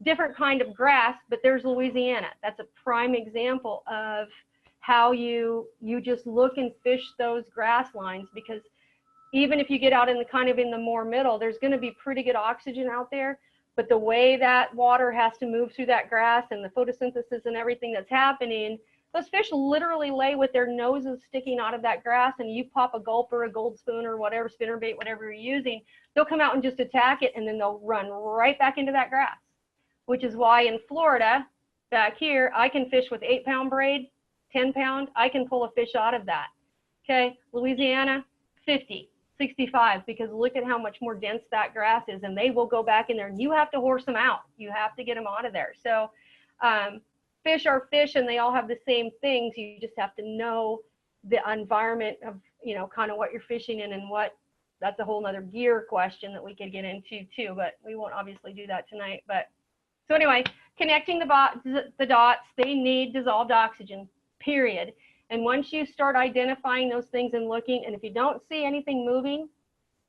different kind of grass, but there's Louisiana. That's a prime example of how you just look and fish those grass lines, because even if you get out in the kind of in the more middle, there's going to be pretty good oxygen out there, but the way that water has to move through that grass and the photosynthesis and everything that's happening, those fish literally lay with their noses sticking out of that grass, and you pop a gulp or a gold spoon or whatever, spinnerbait, whatever you're using, they'll come out and just attack it, and then they'll run right back into that grass, which is why in Florida, back here, I can fish with 8-pound braid, 10-pound, I can pull a fish out of that. Okay, Louisiana, 50, 65, because look at how much more dense that grass is, and they will go back in there, and you have to horse them out. You have to get them out of there. So fish are fish, and they all have the same things. You just have to know the environment of, you know, kind of what you're fishing in and what, that's a whole nother gear question that we could get into too, but we won't obviously do that tonight. But so anyway, connecting the dots, they need dissolved oxygen, period. And once you start identifying those things and looking, and if you don't see anything moving,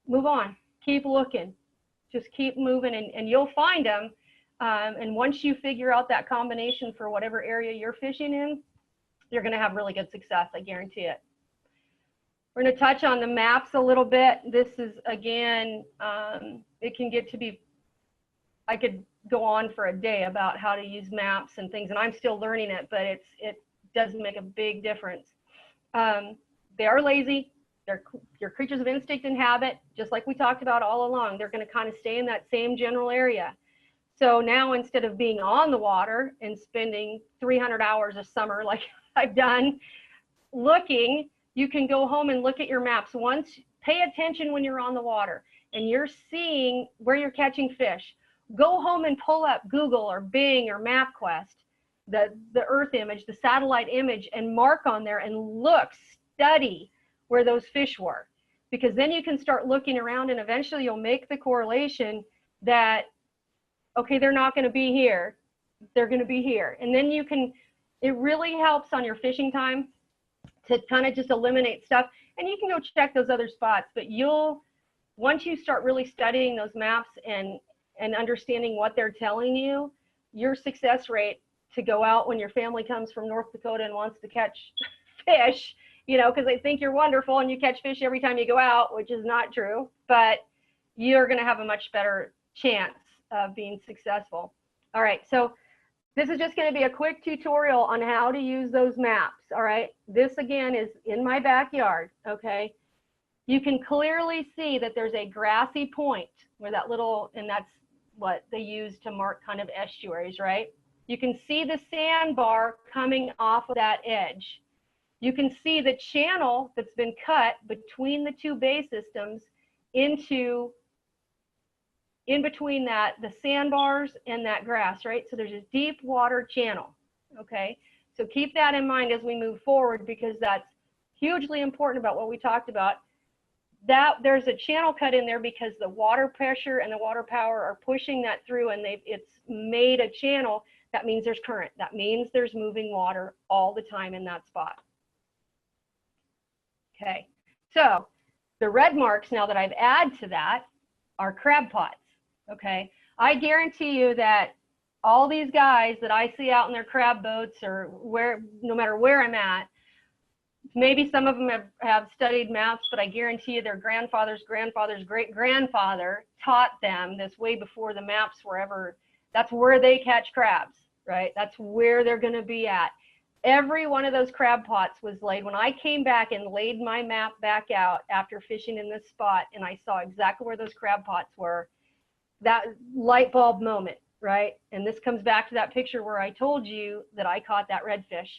move on, keep looking, just keep moving, and you'll find them. And once you figure out that combination for whatever area you're fishing in, you're going to have really good success. I guarantee it. We're going to touch on the maps a little bit. This is, again, it can get to be, I could go on for a day about how to use maps and things, and I'm still learning it, but it does make a big difference. They are lazy. They're creatures of instinct and habit, just like we talked about all along. They're going to kind of stay in that same general area. So now, instead of being on the water and spending 300 hours a summer like I've done looking, you can go home and look at your maps. Once, pay attention when you're on the water and you're seeing where you're catching fish. Go home and pull up Google or Bing or MapQuest, the Earth image, the satellite image, and mark on there and look, study where those fish were. Because then you can start looking around, and eventually you'll make the correlation that, okay, they're not going to be here, they're going to be here. And then you can, it really helps on your fishing time to kind of just eliminate stuff. And you can go check those other spots, but once you start really studying those maps and understanding what they're telling you, your success rate to go out when your family comes from North Dakota and wants to catch fish, you know, because they think you're wonderful and you catch fish every time you go out, which is not true, but you're going to have a much better chance of being successful. All right, so this is just going to be a quick tutorial on how to use those maps. All right, this again is in my backyard. Okay, you can clearly see that there's a grassy point where that little, and that's what they use to mark kind of estuaries, right? You can see the sandbar coming off of that edge. You can see the channel that's been cut between the two bay systems in between that, the sandbars and that grass, right? So there's a deep water channel, okay? So keep that in mind as we move forward, because that's hugely important about what we talked about. That there's a channel cut in there because the water pressure and the water power are pushing that through, and it's made a channel. That means there's current. That means there's moving water all the time in that spot. Okay, so the red marks now that I've added to that are crab pots. Okay, I guarantee you that all these guys that I see out in their crab boats, or where, no matter where I'm at, maybe some of them have studied maps, but I guarantee you their grandfather's grandfather's great grandfather taught them this way before the maps were ever That's where they catch crabs, right? That's where they're going to be at. Every one of those crab pots was laid. When I came back and laid my map back out after fishing in this spot, and I saw exactly where those crab pots were, that light bulb moment, right? And this comes back to that picture where I told you that I caught that redfish,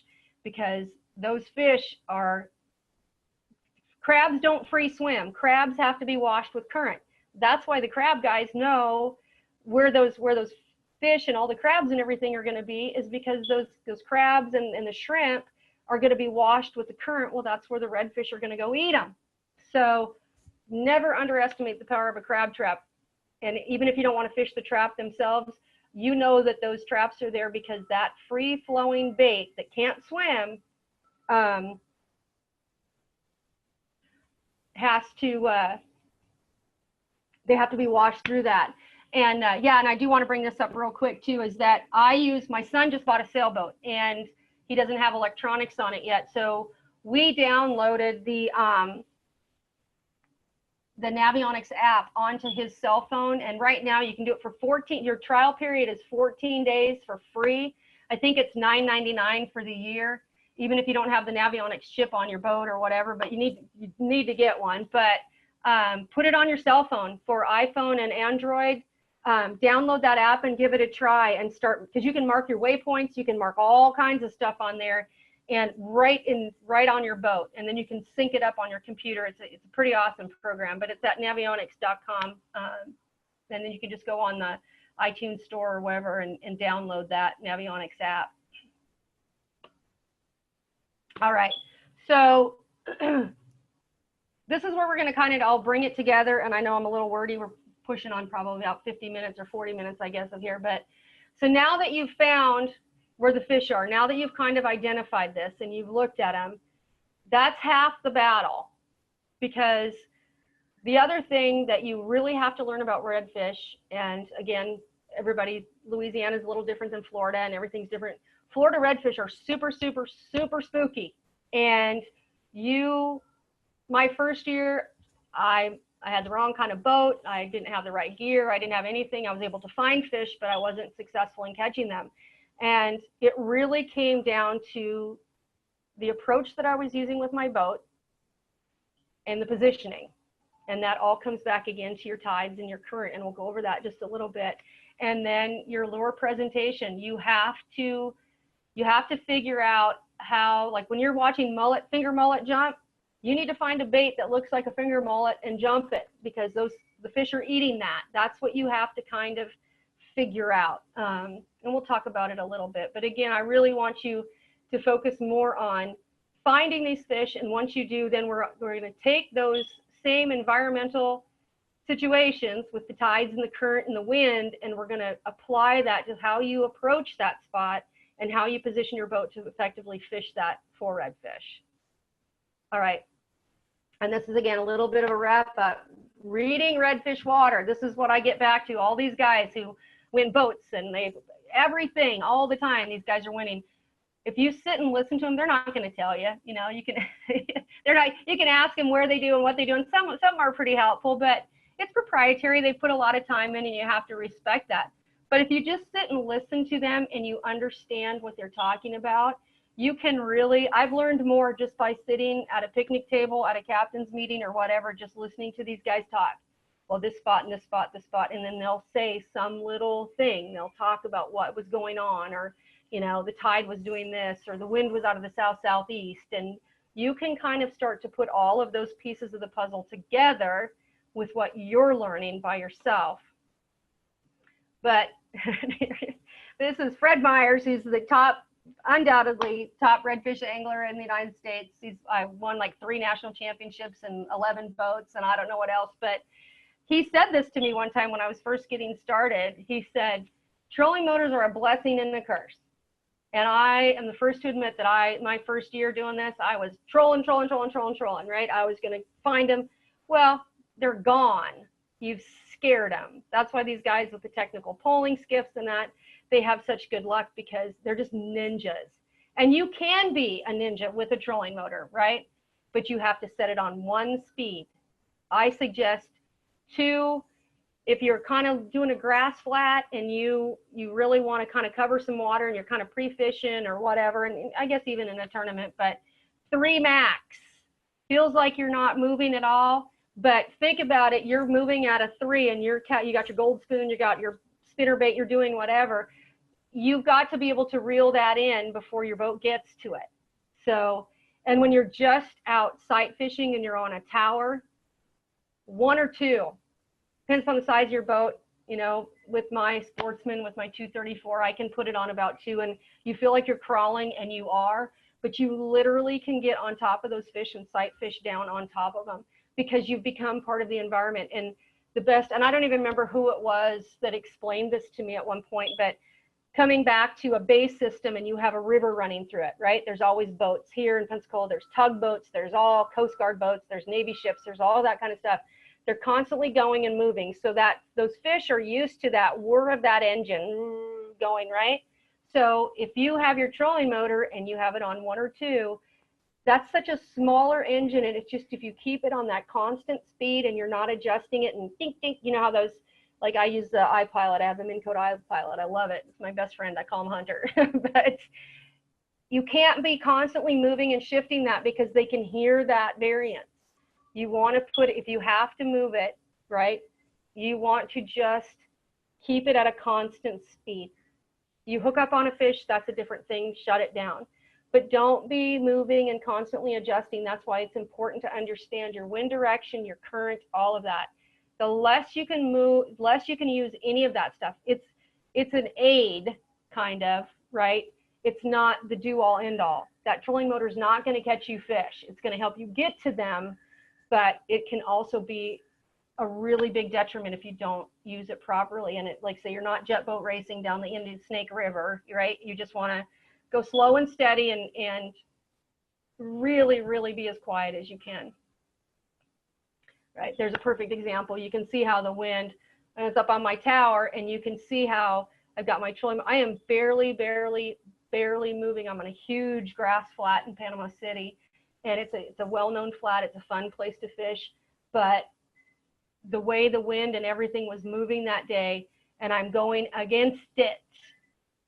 because those fish are, crabs don't free swim. Crabs have to be washed with current. That's why the crab guys know where those fish and all the crabs and everything are going to be, is because those crabs and the shrimp are going to be washed with the current. Well, that's where the redfish are going to go eat them. So never underestimate the power of a crab trap. And even if you don't want to fish the trap themselves, you know that those traps are there because that free flowing bait that can't swim has to, they have to be washed through that. And yeah, and I do want to bring this up real quick too, is that my son just bought a sailboat and he doesn't have electronics on it yet. So we downloaded the Navionics app onto his cell phone. And right now you can do it for 14, your trial period is 14 days for free. I think it's $9.99 for the year, even if you don't have the Navionics chip on your boat or whatever, but you need to get one. But put it on your cell phone for iPhone and Android. Download that app and give it a try and start, because you can mark your waypoints, you can mark all kinds of stuff on there, and right on your boat, and then you can sync it up on your computer. It's a pretty awesome program, but it's at navionics.com, and then you can just go on the iTunes store or wherever and download that Navionics app. All right, so this is where we're going to kind of all bring it together, and I know I'm a little wordy. We're pushing on probably about 50 minutes or 40 minutes, I guess, of here. But so now that you've found where the fish are, now that you've kind of identified this and you've looked at them, that's half the battle. Because the other thing that you really have to learn about redfish, and again, everybody, Louisiana is a little different than Florida and everything's different. Florida redfish are super, super, super spooky. And my first year, I had the wrong kind of boat. I didn't have the right gear. I didn't have anything. I was able to find fish, but I wasn't successful in catching them. And it really came down to the approach that I was using with my boat and the positioning. And that all comes back again to your tides and your current, and we'll go over that just a little bit. And then your lure presentation. You have to figure out how, like when you're watching finger mullet jump, you need to find a bait that looks like a finger mullet and jump it, because the fish are eating that. That's what you have to kind of figure out. And we'll talk about it a little bit. But again, I really want you to focus more on finding these fish. And once you do, then we're going to take those same environmental situations with the tides and the current and the wind, and we're going to apply that to how you approach that spot and how you position your boat to effectively fish that for redfish. All right, and this is again a little bit of a wrap up. Reading redfish water. This is what I get back to. All these guys who win boats and everything all the time. These guys are winning. If you sit and listen to them, they're not going to tell you. You know, you can You can ask them where they do and what they do, and some are pretty helpful, but it's proprietary. They put a lot of time in, and you have to respect that. But if you just sit and listen to them and you understand what they're talking about, you can really, I've learned more just by sitting at a picnic table, at a captain's meeting or whatever, just listening to these guys talk. Well, this spot and this spot, this spot, and then they'll say some little thing. They'll talk about what was going on, or, you know, the tide was doing this, or the wind was out of the south-southeast. And you can kind of start to put all of those pieces of the puzzle together with what you're learning by yourself. But this is Fred Myers, who's the undoubtedly top redfish angler in the United States. I won like 3 national championships and 11 boats, and I don't know what else, but he said this to me one time when I was first getting started. He said, trolling motors are a blessing and a curse. And I am the first to admit that my first year doing this, I was trolling, right? I was going to find them. Well, they're gone. You've scared them. That's why these guys with the technical polling skiffs and that, they have such good luck, because they're just ninjas. And you can be a ninja with a trolling motor, right? But you have to set it on 1 speed. I suggest 2. if you're kind of doing a grass flat and you really want to kind of cover some water and you're kind of pre-fishing or whatever, and I guess even in a tournament, but 3 max feels like you're not moving at all. But think about it, you're moving at a 3 and you got your gold spoon, you got your spinner bait, you're doing whatever. You've got to be able to reel that in before your boat gets to it. So, and when you're just out sight fishing and you're on a tower, 1 or 2. Depends on the size of your boat. You know, with my Sportsman, with my 234, I can put it on about 2, and you feel like you're crawling, and you are, but you literally can get on top of those fish and sight fish down on top of them because you've become part of the environment. And the best, and I don't even remember who it was that explained this to me at one point, but coming back to a bay system and you have a river running through it, right? There's always boats here in Pensacola. There's tugboats, there's all Coast Guard boats, there's Navy ships, there's all that kind of stuff. They're constantly going and moving, so that those fish are used to that whir of that engine going, right? So if you have your trolling motor and you have it on 1 or 2, that's such a smaller engine, and it's just, if you keep it on that constant speed and you're not adjusting it and dink, dink, you know how those, like I use the iPilot, I have the Minn Kota iPilot, I love it. It's my best friend, I call him Hunter. But you can't be constantly moving and shifting that because they can hear that variance. You want to put, if you have to move it, right, you want to just keep it at a constant speed. You hook up on a fish, that's a different thing, shut it down. But don't be moving and constantly adjusting. That's why it's important to understand your wind direction, your current, all of that. The less you can move, less you can use any of that stuff. It's an aid, kind of, right? It's not the do-all, end-all. That trolling motor is not going to catch you fish. It's going to help you get to them, but it can also be a really big detriment if you don't use it properly. And it, like say, you're not jet boat racing down the Indian Snake River, right? You just want to go slow and steady and really, really be as quiet as you can. Right, there's a perfect example. You can see how the wind, and it's up on my tower, and you can see how I've got my trolling. I am barely moving. I'm on a huge grass flat in Panama City, and it's a well-known flat. It's a fun place to fish, but the way the wind and everything was moving that day, and I'm going against it,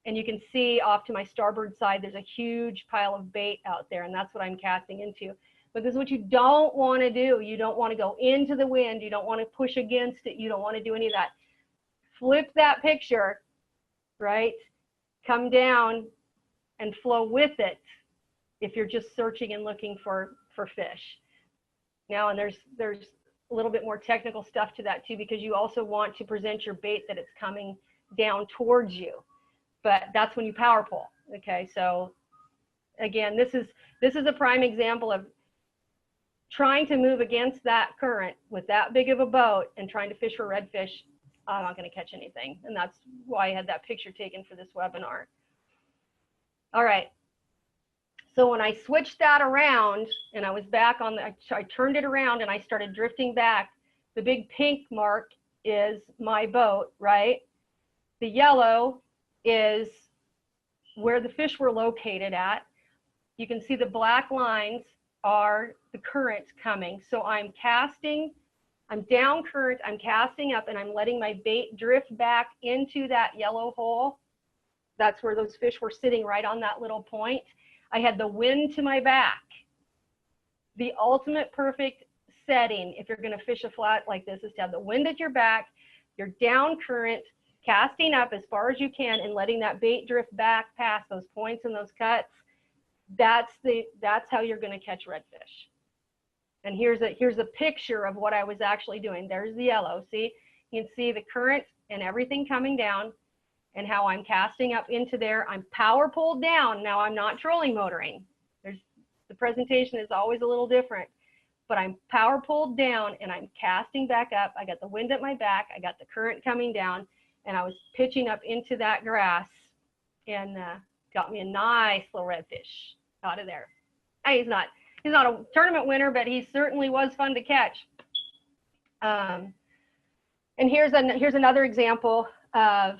and you can see off to my starboard side, there's a huge pile of bait out there, and that's what I'm casting into. But this is what you don't want to do. You don't want to go into the wind. You don't want to push against it. You don't want to do any of that. Flip that picture, right? Come down and flow with it if you're just searching and looking for fish. Now, and there's a little bit more technical stuff to that too, because you also want to present your bait that it's coming down towards you. But that's when you power pull. Okay, so again, this is a prime example of trying to move against that current with that big of a boat and trying to fish for redfish. I'm not going to catch anything. And that's why I had that picture taken for this webinar. All right. So when I switched that around and I was back on I turned it around and I started drifting back, the big pink mark is my boat, right? The yellow is where the fish were located at. You can see the black lines are the current coming. So I'm casting, I'm down current, I'm casting up, and I'm letting my bait drift back into that yellow hole. That's where those fish were sitting, right on that little point. I had the wind to my back. The ultimate perfect setting, if you're going to fish a flat like this, is to have the wind at your back, you're down current, casting up as far as you can, and letting that bait drift back past those points and those cuts. That's how you're going to catch redfish. And here's a picture of what I was actually doing. There's the yellow. See, you can see the current and everything coming down, and how I'm casting up into there. I'm power pulled down. Now I'm not trolling motoring. The presentation is always a little different, but I'm power pulled down and I'm casting back up. I got the wind at my back. I got the current coming down, and I was pitching up into that grass, and got me a nice little redfish out of there. He's not a tournament winner, but he certainly was fun to catch. And here's another example of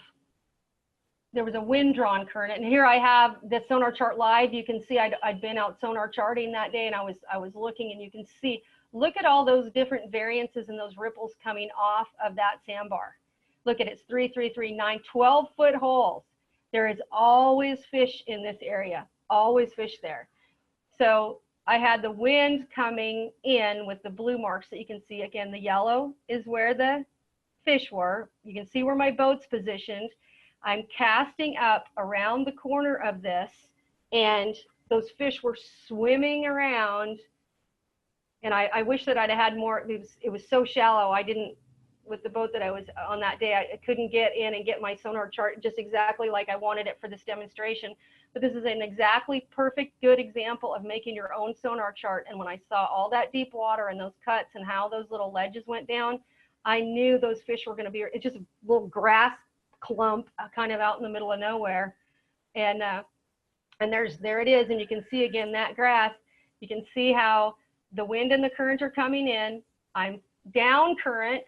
there was a wind-drawn current. And here I have the sonar chart live. You can see I'd been out sonar charting that day, and I was looking, and you can see, look at all those different variances and those ripples coming off of that sandbar. Look at it, it's 3, 3, 3, 9, 12-foot holes. There is always fish in this area, always fish there. So I had the wind coming in with the blue marks that you can see. Again, the yellow is where the fish were. You can see where my boat's positioned. I'm casting up around the corner of this, and those fish were swimming around. And I wish that I'd had more. It was so shallow. I didn't, with the boat that I was on that day, I couldn't get in and get my sonar chart just exactly like I wanted it for this demonstration. But this is an exactly perfect, good example of making your own sonar chart. And when I saw all that deep water and those cuts and how those little ledges went down, I knew those fish were going to be, it's just a little grass clump kind of out in the middle of nowhere. And there it is. And you can see again that grass. You can see how the wind and the current are coming in. I'm down current,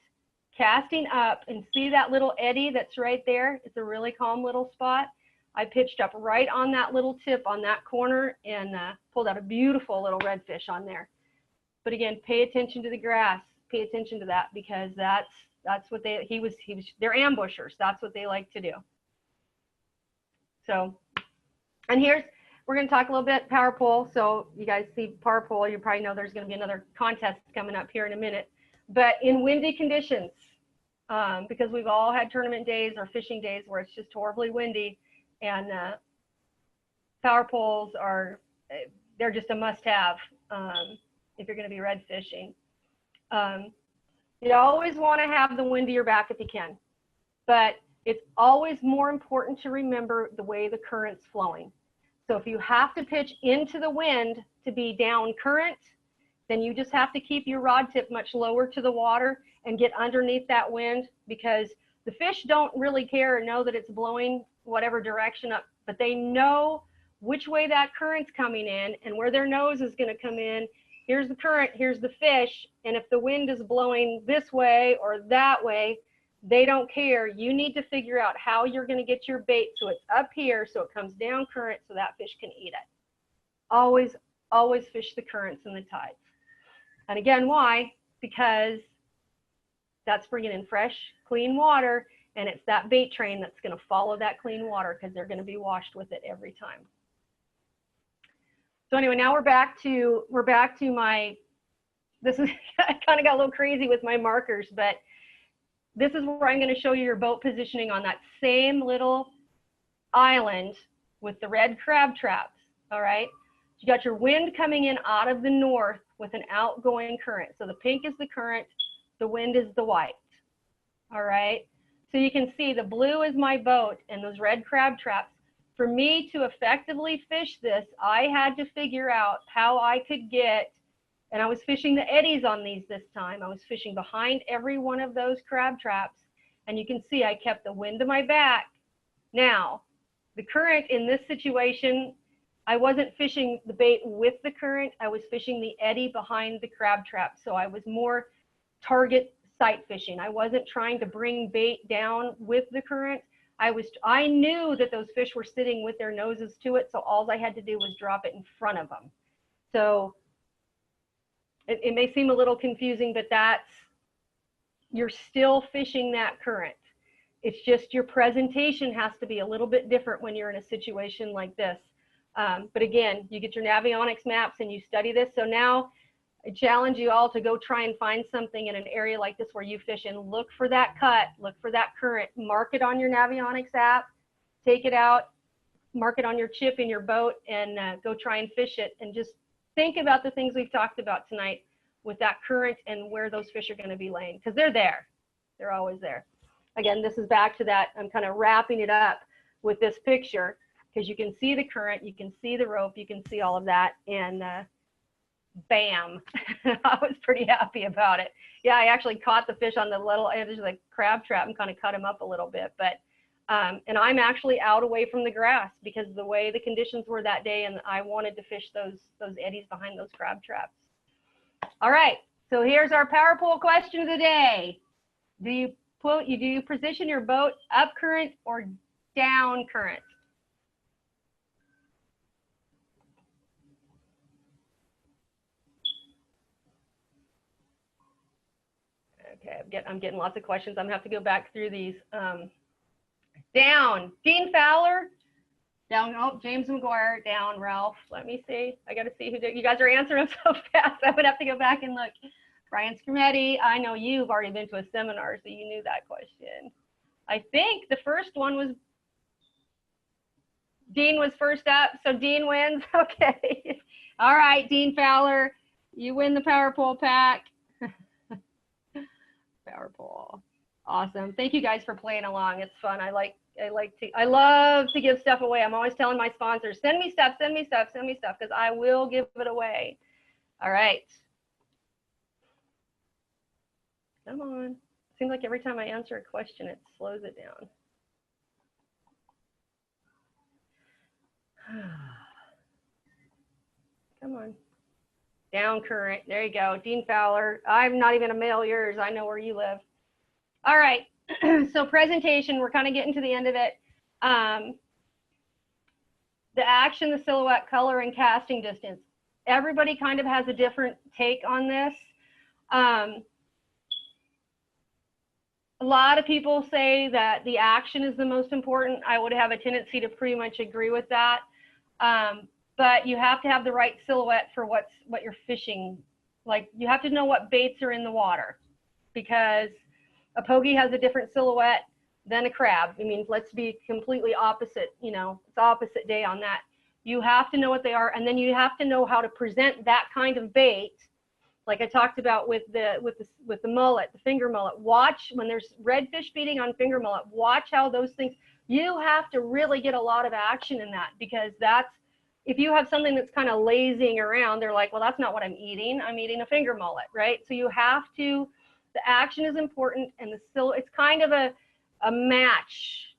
casting up, and see that little eddy that's right there. It's a really calm little spot. I pitched up right on that little tip on that corner and pulled out a beautiful little redfish on there. But again, pay attention to the grass. Pay attention to that, because that's what they're ambushers. That's what they like to do. So, and we're going to talk a little bit power pole. So you guys see power pole, you probably know there's going to be another contest coming up here in a minute. But in windy conditions, because we've all had tournament days or fishing days where it's just horribly windy, and power poles they're just a must-have if you're going to be red fishing. You always want to have the wind to your back if you can, but it's always more important to remember the way the current's flowing. So if you have to pitch into the wind to be down current, then you just have to keep your rod tip much lower to the water and get underneath that wind, because the fish don't really care or know that it's blowing whatever direction up, but they know which way that current's coming in and where their nose is going to come in. Here's the current, here's the fish, and if the wind is blowing this way or that way, they don't care. You need to figure out how you're going to get your bait so it's up here, so it comes down current, so that fish can eat it. Always, always fish the currents and the tides. And again, why? Because that's bringing in fresh, clean water, and it's that bait train that's going to follow that clean water, because they're going to be washed with it every time. So anyway, now we're back to my, this is, I kind of got a little crazy with my markers, but this is where I'm going to show you your boat positioning on that same little island with the red crab traps. All right. You got your wind coming in out of the north with an outgoing current. So the pink is the current, the wind is the white. All right. So you can see the blue is my boat and those red crab traps. For me to effectively fish this, I had to figure out how I could get, and I was fishing the eddies on these this time. I was fishing behind every one of those crab traps, and you can see I kept the wind to my back. Now, the current in this situation, I wasn't fishing the bait with the current, I was fishing the eddy behind the crab trap. So I was more target sight fishing. I wasn't trying to bring bait down with the current. I knew that those fish were sitting with their noses to it, so all I had to do was drop it in front of them. So it may seem a little confusing, but you're still fishing that current. It's just your presentation has to be a little bit different when you're in a situation like this. But again, you get your Navionics maps and you study this. So now I challenge you all to go try and find something in an area like this where you fish and look for that cut, look for that current, mark it on your Navionics app, take it out, mark it on your chip in your boat, and go try and fish it. And just think about the things we've talked about tonight with that current and where those fish are going to be laying, because they're there. They're always there. Again, this is back to that. I'm kind of wrapping it up with this picture, because you can see the current, you can see the rope, you can see all of that, and bam, I was pretty happy about it. Yeah, I actually caught the fish on the little edge of the crab trap and kind of cut him up a little bit, but and I'm actually out away from the grass because of the way the conditions were that day, and I wanted to fish those eddies behind those crab traps. All right, so here's our power pole question of the day. Do you position your boat up current or down current. Okay, I'm getting lots of questions. I'm gonna have to go back through these. Down, Dean Fowler. Down, oh, James McGuire. Down, Ralph. Let me see. I got to see who did. You guys are answering so fast. I would have to go back and look. Brian Scrimeti. I know you've already been to a seminar, so you knew that question. I think the first one was Dean was first up, so Dean wins. Okay. All right, Dean Fowler, you win the Power Pole pack. Power Pole. Awesome. Thank you guys for playing along. It's fun. I love to give stuff away. I'm always telling my sponsors, send me stuff, send me stuff, send me stuff, because I will give it away. All right. Come on. Seems like every time I answer a question, it slows it down. Come on. Down current. There you go. Dean Fowler. I'm not even a male yours. I know where you live. All right. So presentation, we're kind of getting to the end of it. The action, the silhouette, color, and casting distance. Everybody kind of has a different take on this. A lot of people say that the action is the most important. I would have a tendency to pretty much agree with that. But you have to have the right silhouette for what you're fishing. Like, you have to know what baits are in the water, because a pogie has a different silhouette than a crab. I mean, let's be completely opposite, you know, it's opposite day on that. You have to know what they are, and then you have to know how to present that kind of bait. Like I talked about with the mullet, the finger mullet. Watch when there's redfish feeding on finger mullet, watch how those things, you have to really get a lot of action in that, because that's, if you have something that's kind of lazing around, they're like, well, that's not what I'm eating a finger mullet, right? So you have to, the action is important, and it's kind of a match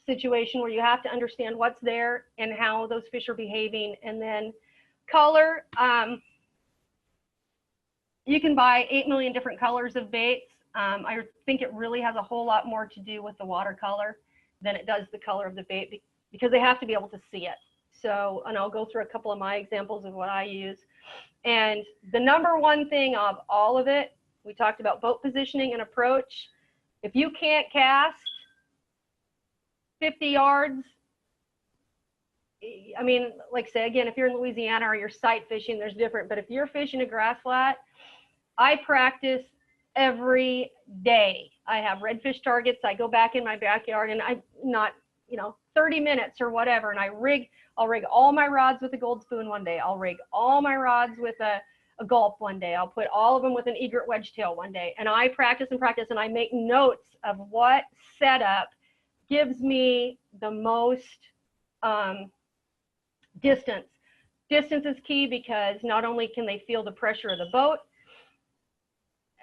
situation where you have to understand what's there and how those fish are behaving. And then color, you can buy 8 million different colors of baits. I think it really has a whole lot more to do with the watercolor than it does the color of the bait, because they have to be able to see it. So, and I'll go through a couple of my examples of what I use. And the number one thing of all of it, we talked about boat positioning and approach. If you can't cast 50 yards, I mean, like say again, if you're in Louisiana or you're sight fishing, there's different. But if you're fishing a grass flat, I practice every day. I have redfish targets. I go back in my backyard, and I'm not, 30 minutes or whatever, and I'll rig all my rods with a gold spoon one day. I'll rig all my rods with a gulp one day. I'll put all of them with an egret wedge tail one day. And I practice and practice, and I make notes of what setup gives me the most distance. Distance is key, because not only can they feel the pressure of the boat,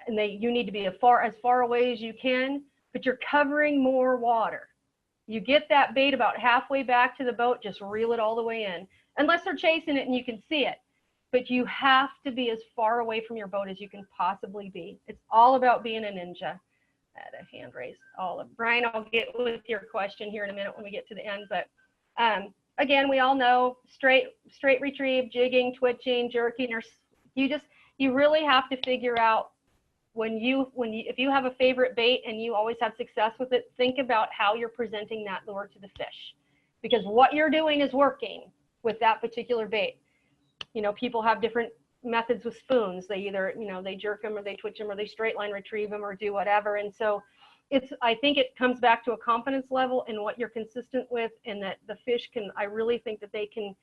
and you need to be as far away as you can, but you're covering more water. You get that bait about halfway back to the boat, just reel it all the way in, unless they're chasing it and you can see it. But you have to be as far away from your boat as you can possibly be. It's all about being a ninja. I had a hand raised. Brian, I'll get with your question here in a minute when we get to the end. But again, we all know straight retrieve, jigging, twitching, jerking, or you really have to figure out if you have a favorite bait and you always have success with it, think about how you're presenting that lure to the fish, because what you're doing is working with that particular bait. People have different methods with spoons. They either, they jerk them, or they twitch them, or they straight line retrieve them, or do whatever. And so I think it comes back to a confidence level in what you're consistent with, and that the fish I really think that they can,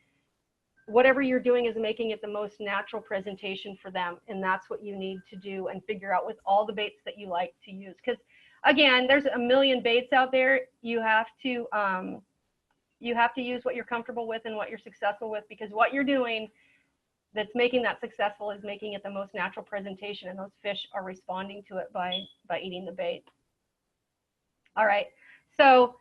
whatever you're doing is making it the most natural presentation for them. And that's what you need to do and figure out with all the baits that you like to use. Because again, there's a million baits out there. You have to use what you're comfortable with and what you're successful with, because what you're doing that's making that successful is making it the most natural presentation, and those fish are responding to it by eating the bait. All right, so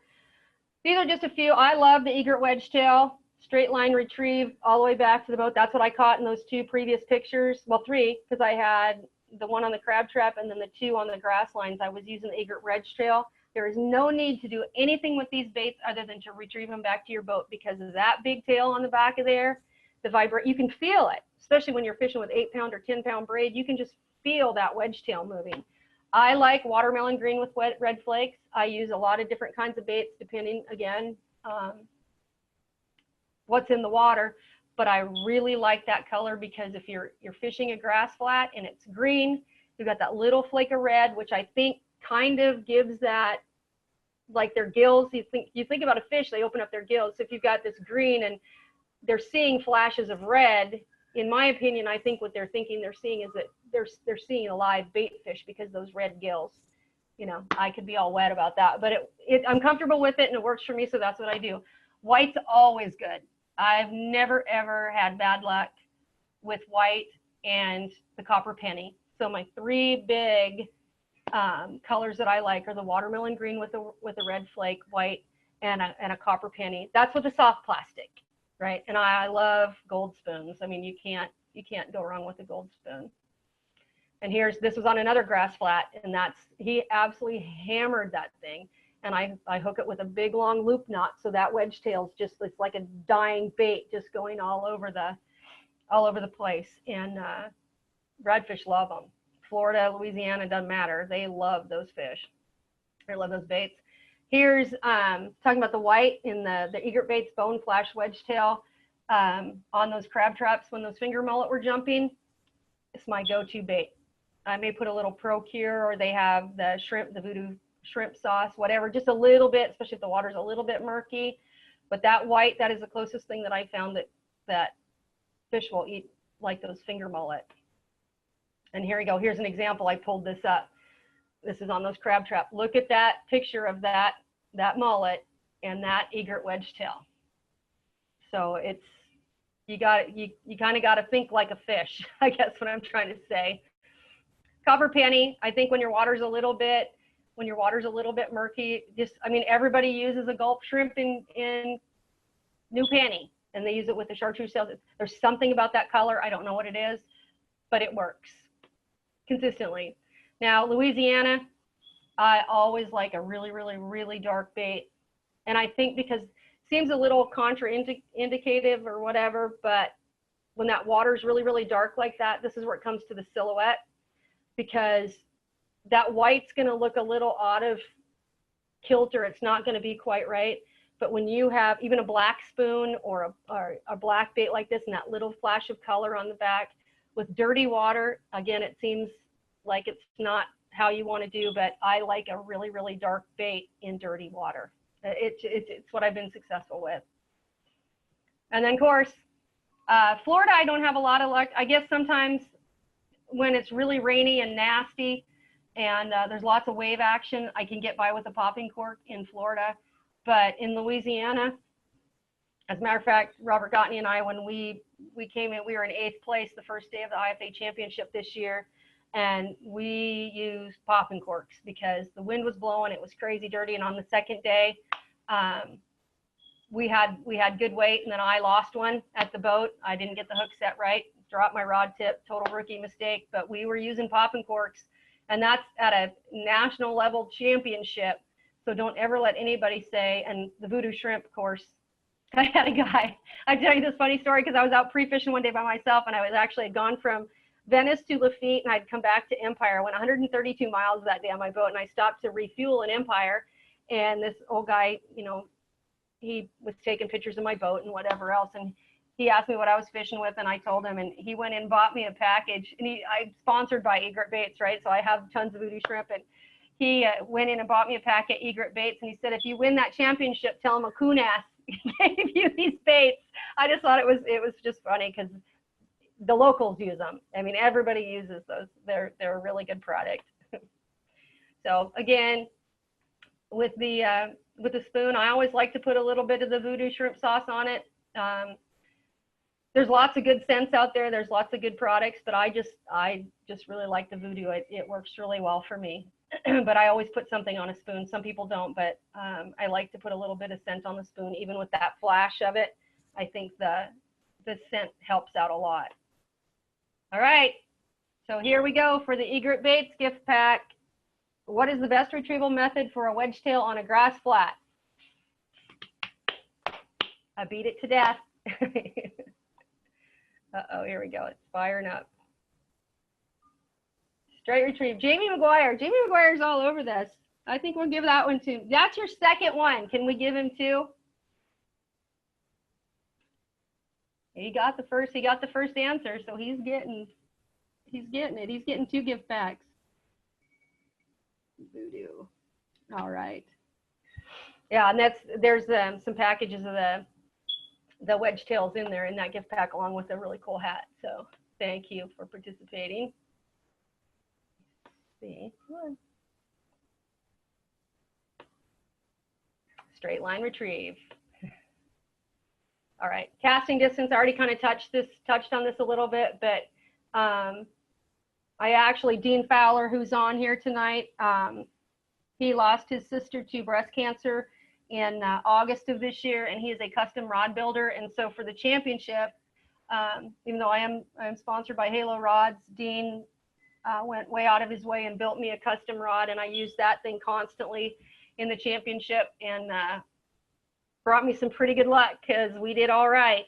these are just a few. I love the egret wedge tail, straight line retrieve all the way back to the boat. That's what I caught in those 2 previous pictures. Well, 3, because I had the one on the crab trap and then the 2 on the grass lines. I was using the egret wedge tail. There is no need to do anything with these baits other than to retrieve them back to your boat, because of that big tail on the back of there, you can feel it, especially when you're fishing with 8-pound or 10-pound braid. You can just feel that wedge tail moving. I like watermelon green with red flakes. I use a lot of different kinds of baits depending, again, what's in the water. But I really like that color, because if you're fishing a grass flat and it's green, you've got that little flake of red, which I think kind of gives that, like their gills. You think about a fish, they open up their gills. So if you've got this green and they're seeing flashes of red, in my opinion, I think what they're seeing is that they're seeing a live bait fish, because those red gills. You know, I could be all wet about that, but I'm comfortable with it and it works for me, so that's what I do. White's always good. I've never ever had bad luck with white and the copper penny. So my three big colors that I like are the watermelon green with a red flake, white, and a copper penny. That's with a soft plastic, right? And I love gold spoons. I mean, you can't go wrong with a gold spoon. And this was on another grass flat, and he absolutely hammered that thing. And I hook it with a big long loop knot, so that wedge tail's just, it's like a dying bait, just going all over the place. And redfish love them. Florida, Louisiana, doesn't matter. They love those fish. They love those baits. Here's talking about the white in the egret baits, bone flash wedge tail on those crab traps when those finger mullet were jumping. It's my go-to bait. I may put a little Procure, or they have the shrimp, the voodoo shrimp sauce, whatever, just a little bit, especially if the water's a little bit murky. But that white, that is the closest thing that I found that fish will eat, like those finger mullet. And here we go. Here's an example. I pulled this up. This is on those crab trap. Look at that picture of that mullet and that egret wedge tail. So you kind of got to think like a fish, I guess what I'm trying to say. Copper penny, I think when your water's a little bit murky, everybody uses a gulp shrimp in new penny, and they use it with the chartreuse tails. There's something about that color. I don't know what it is, but it works consistently. Now, Louisiana, I always like a really, really, really dark bait. And I think because it seems a little contraindicative or whatever, but when that water is really, really dark like that, this is where it comes to the silhouette, because that white's going to look a little out of kilter. It's not going to be quite right. But when you have even a black spoon or a black bait like this, and that little flash of color on the back with dirty water, again, it seems like it's not how you want to do, but I like a really, really dark bait in dirty water. It's what I've been successful with. And then, of course, Florida, I don't have a lot of luck. I guess sometimes when it's really rainy and nasty and there's lots of wave action, I can get by with a popping cork in Florida. But in Louisiana, as a matter of fact, Robert Gottney and I, when we came in, we were in 8th place the first day of the IFA championship this year. And we used popping corks because the wind was blowing. It was crazy dirty. And on the second day, we had good weight, and then I lost one at the boat. I didn't get the hook set right, dropped my rod tip, total rookie mistake, but we were using popping corks, and that's at a national level championship. So don't ever let anybody say, and the voodoo shrimp, of course, I had a guy, I tell you this funny story, because I was out pre-fishing one day by myself, and I had gone from Venice to Lafitte, and I'd come back to Empire. I went 132 miles that day on my boat, and I stopped to refuel in Empire. And this old guy, he was taking pictures of my boat and whatever else. And he asked me what I was fishing with, and I told him, and he went in and bought me a package. And I'm sponsored by Egret Baits, right? So I have tons of voodoo shrimp. And he went in and bought me a pack of Egret Baits. And he said, if you win that championship, tell him a coon-ass gave you these baits. I just thought it was just funny because the locals use them. I mean, everybody uses those. They're a really good product. So again, with the spoon, I always like to put a little bit of the voodoo shrimp sauce on it. There's lots of good scents out there. There's lots of good products, but I just really like the voodoo. It works really well for me. But I always put something on a spoon. Some people don't, but I like to put a little bit of scent on the spoon, even with that flash of it. I think the scent helps out a lot. All right, so here we go for the Egret Baits gift pack. What is the best retrieval method for a wedgetail on a grass flat? I beat it to death. Uh-oh, here we go. It's firing up. Straight retrieve. Jamie McGuire. Jamie McGuire's all over this. I think we'll give that one to. That's your second one. Can we give him 2? He got the first answer, so he's getting it. He's getting 2 gift packs. Voodoo. All right. Yeah, and there's some packages of the wedge tails in there in that gift pack, along with a really cool hat. So thank you for participating. Let's see. Straight line retrieve. All right, casting distance. I already kind of touched on this a little bit, but I actually, Dean Fowler, who's on here tonight, he lost his sister to breast cancer in August of this year, and he is a custom rod builder. And so for the championship, even though I am sponsored by Halo Rods, Dean went way out of his way and built me a custom rod, and I used that thing constantly in the championship, and brought me some pretty good luck because we did all right.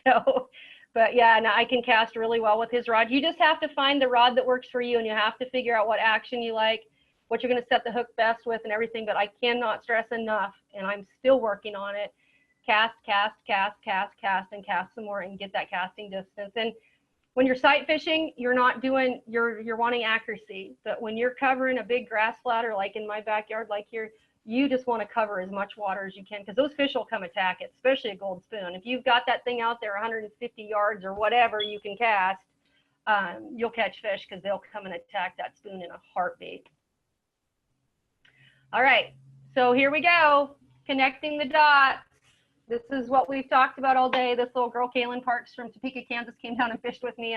So, but yeah, now I can cast really well with his rod. You just have to find the rod that works for you, and you have to figure out what action you like, what you're going to set the hook best with and everything. But I cannot stress enough, and I'm still working on it. Cast, cast, cast, cast, cast, and cast some more and get that casting distance. And when you're sight fishing, you're not doing, you're wanting accuracy. But when you're covering a big grass flat, or like in my backyard, like here, you just want to cover as much water as you can, because those fish will come attack it, especially a gold spoon. If you've got that thing out there 150 yards or whatever you can cast, you'll catch fish because they'll come and attack that spoon in a heartbeat. All right, so here we go, connecting the dots. This is what we've talked about all day. This little girl, Kaylin Parks from Topeka, Kansas, came down and fished with me,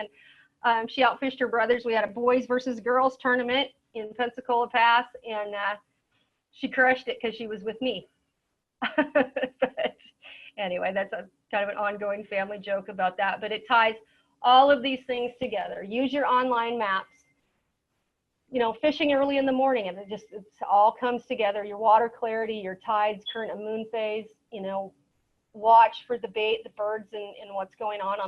and she outfished her brothers. We had a boys versus girls tournament in Pensacola Pass, and she crushed it because she was with me. But anyway, that's a kind of an ongoing family joke about that, but it ties all of these things together. Use your online maps. You know, fishing early in the morning, and it all comes together. Your water clarity, your tides, current and moon phase. You know, watch for the bait, the birds, and what's going on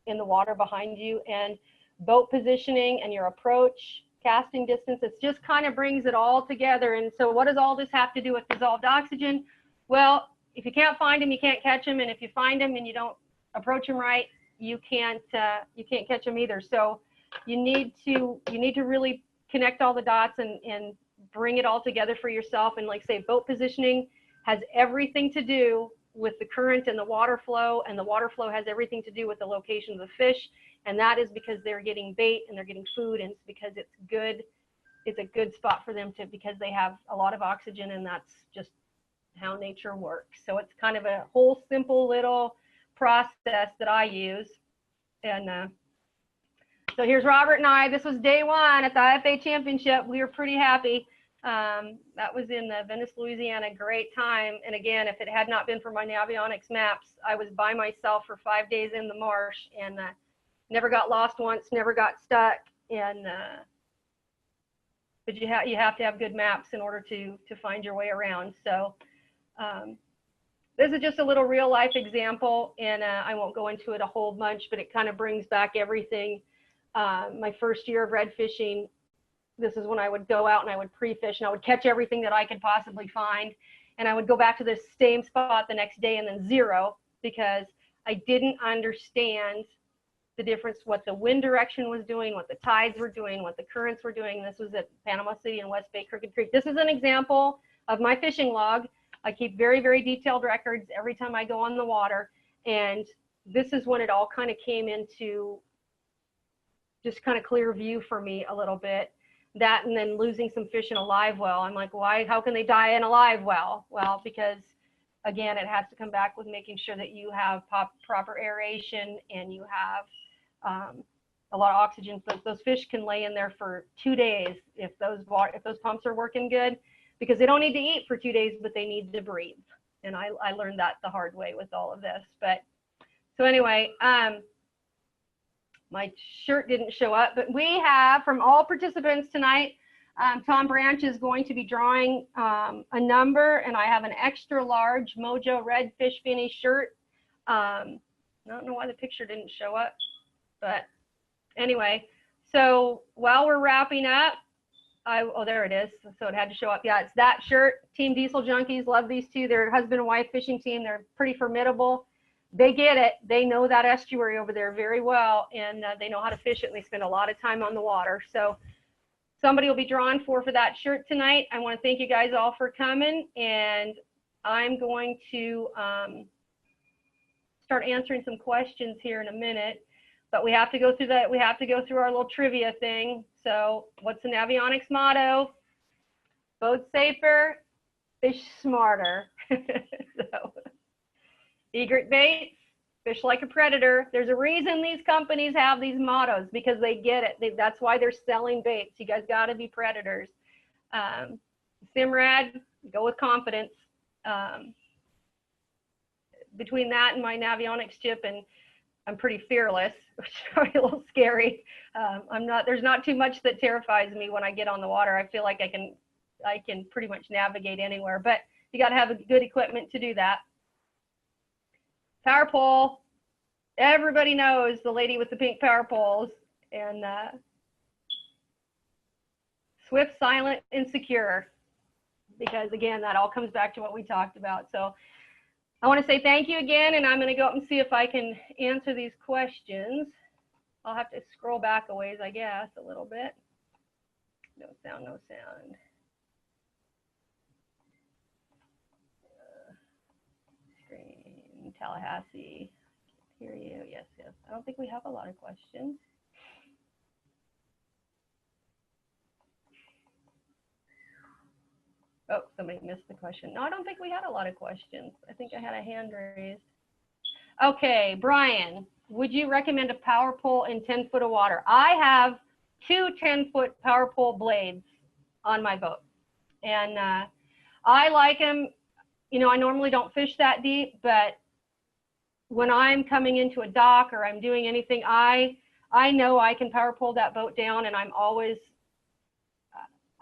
in the water behind you, and boat positioning and your approach, casting distance. It just kind of brings it all together. And so what does all this have to do with dissolved oxygen? Well, if you can't find them, you can't catch them, and if you find them and you don't approach them right, you can't catch them either. So you need to really connect all the dots and bring it all together for yourself. And like say, boat positioning has everything to do with the current and the water flow, and the water flow has everything to do with the location of the fish. And that is because they're getting bait and they're getting food, and it's because it's a good spot for them because they have a lot of oxygen, and that's just how nature works. So it's kind of a whole simple little process that I use. And so here's Robert and I. This was day 1 at the IFA Championship. We were pretty happy. That was in Venice, Louisiana. Great time. And again, if it had not been for my Navionics maps, I was by myself for 5 days in the marsh, and never got lost once, never got stuck. And but you have to have good maps in order to find your way around. So this is just a little real life example, and I won't go into it a whole bunch, but it kind of brings back everything. My first year of red fishing, this is when I would go out and I would pre-fish, and I would catch everything that I could possibly find, and I would go back to the same spot the next day and then zero, because I didn't understand the difference, what the wind direction was doing, what the tides were doing, what the currents were doing. This was at Panama City and West Bay Crooked Creek. This is an example of my fishing log. I keep very, very detailed records every time I go on the water, and this is when it all kind of came into just kind of clear view for me a little bit. That, and then losing some fish in a live well. I'm like, why? How can they die in a live well? Well, because again, it has to come back with making sure that you have proper aeration, and you have a lot of oxygen. So those fish can lay in there for 2 days if those pumps are working good, because they don't need to eat for 2 days, but they need to breathe. And I learned that the hard way with all of this. But so anyway, my shirt didn't show up, but we have, from all participants tonight, Tom Branch is going to be drawing a number, and I have an extra large Mojo Redfish finish shirt. I don't know why the picture didn't show up, but anyway, so while we're wrapping up, oh, there it is. So it had to show up. Yeah, it's that shirt. Team Diesel Junkies, love these two. They're a husband and wife fishing team. They're pretty formidable. They get it. They know that estuary over there very well, and they know how to fish it, and they spend a lot of time on the water. So somebody will be drawn for that shirt tonight. I want to thank you guys all for coming, and I'm going to start answering some questions here in a minute, but we have to go through that. We have to go through our little trivia thing. So what's the Navionics motto? Boat safer, fish smarter. So, egret baits, fish like a predator. There's a reason these companies have these mottos, because they get it. That's why they're selling baits. You guys got to be predators. Simrad, go with confidence. Between that and my Navionics chip, and I'm pretty fearless, which is probably a little scary. There's not too much that terrifies me when I get on the water. I feel like I can pretty much navigate anywhere, but you got to have a good equipment to do that. Power pole. Everybody knows the lady with the pink power poles, and swift, silent, and secure, because again, that all comes back to what we talked about. So I want to say thank you again, and I'm going to go up and see if I can answer these questions. I'll have to scroll back a ways, I guess, a little bit. No sound, no sound. Screen, Tallahassee. Hear you. Yes, yes. I don't think we have a lot of questions. Oh, somebody missed the question. No, I don't think we had a lot of questions. I think I had a hand raised. Okay, Brian, would you recommend a power pole in 10 foot of water? I have 2 10-foot power pole blades on my boat, and I like them. You know, I normally don't fish that deep, but when I'm coming into a dock or I'm doing anything, I know I can power pole that boat down, and I'm always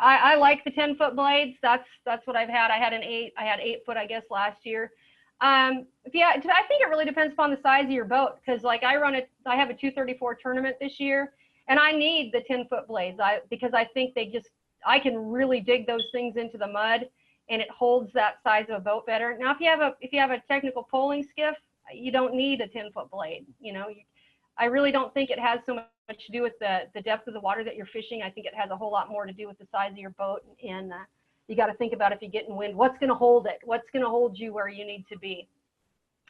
I like the 10-foot blades. That's what I've had. I had 8 foot, I guess, last year. Yeah, I think it really depends upon the size of your boat, because like I have a 234 tournament this year, and I need the 10-foot blades because I think I can really dig those things into the mud, and it holds that size of a boat better. Now, if you have a technical poling skiff, you don't need a 10-foot blade. You know, I really don't think it has so much to do with the depth of the water that you're fishing. I think it has a whole lot more to do with the size of your boat, and you got to think about, if you get in wind, what's going to hold it? What's going to hold you where you need to be?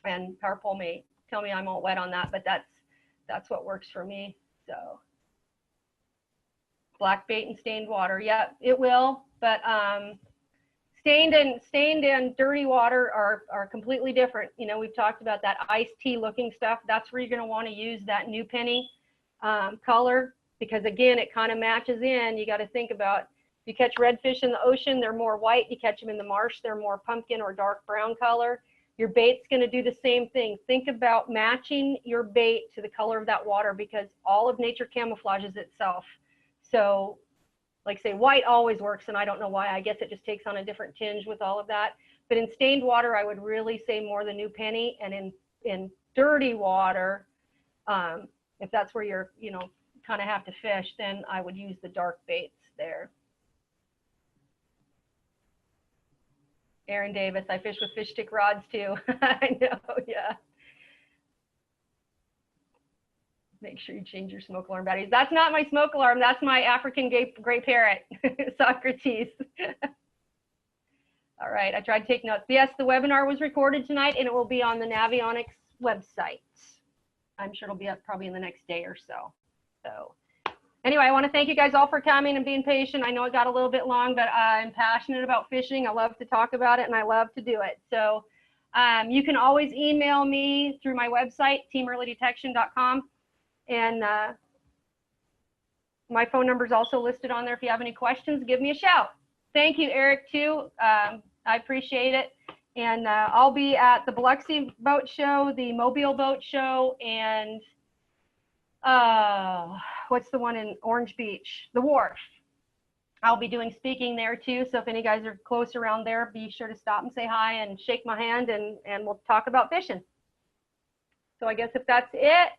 And power pole may tell me I'm all wet on that, but that's what works for me. So black bait and stained water, yeah, it will, but stained and dirty water are completely different. You know, we've talked about that iced tea looking stuff. That's where you're going to want to use that new penny color, because again, it kind of matches in. You got to think about, if you catch redfish in the ocean, they're more white. You catch them in the marsh, they're more pumpkin or dark brown color. Your bait's going to do the same thing. Think about matching your bait to the color of that water, because all of nature camouflages itself. So like say white always works, and I don't know why. I guess it just takes on a different tinge with all of that. But in stained water, I would really say more the new penny, and in dirty water, if that's where you're, you know, kind of have to fish, then I would use the dark baits there. Aaron Davis, I fish with fish stick rods too. I know, yeah. Make sure you change your smoke alarm batteries. That's not my smoke alarm. That's my African gray parrot, Socrates. All right, I tried to take notes. Yes, the webinar was recorded tonight, and it will be on the Navionics website. I'm sure it'll be up probably in the next day or so. So anyway, I want to thank you guys all for coming and being patient. I know it got a little bit long, but I'm passionate about fishing. I love to talk about it, and I love to do it. So you can always email me through my website, teamearlydetection.com. And my phone number is also listed on there. If you have any questions, give me a shout. Thank you, Eric, too. I appreciate it. And I'll be at the Biloxi Boat Show, the Mobile Boat Show, and what's the one in Orange Beach? The Wharf. I'll be doing speaking there too. So if any guys are close around there, be sure to stop and say hi and shake my hand, and we'll talk about fishing. So I guess if that's it,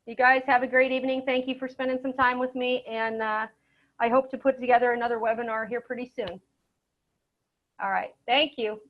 you guys have a great evening. Thank you for spending some time with me. And I hope to put together another webinar here pretty soon. All right. Thank you.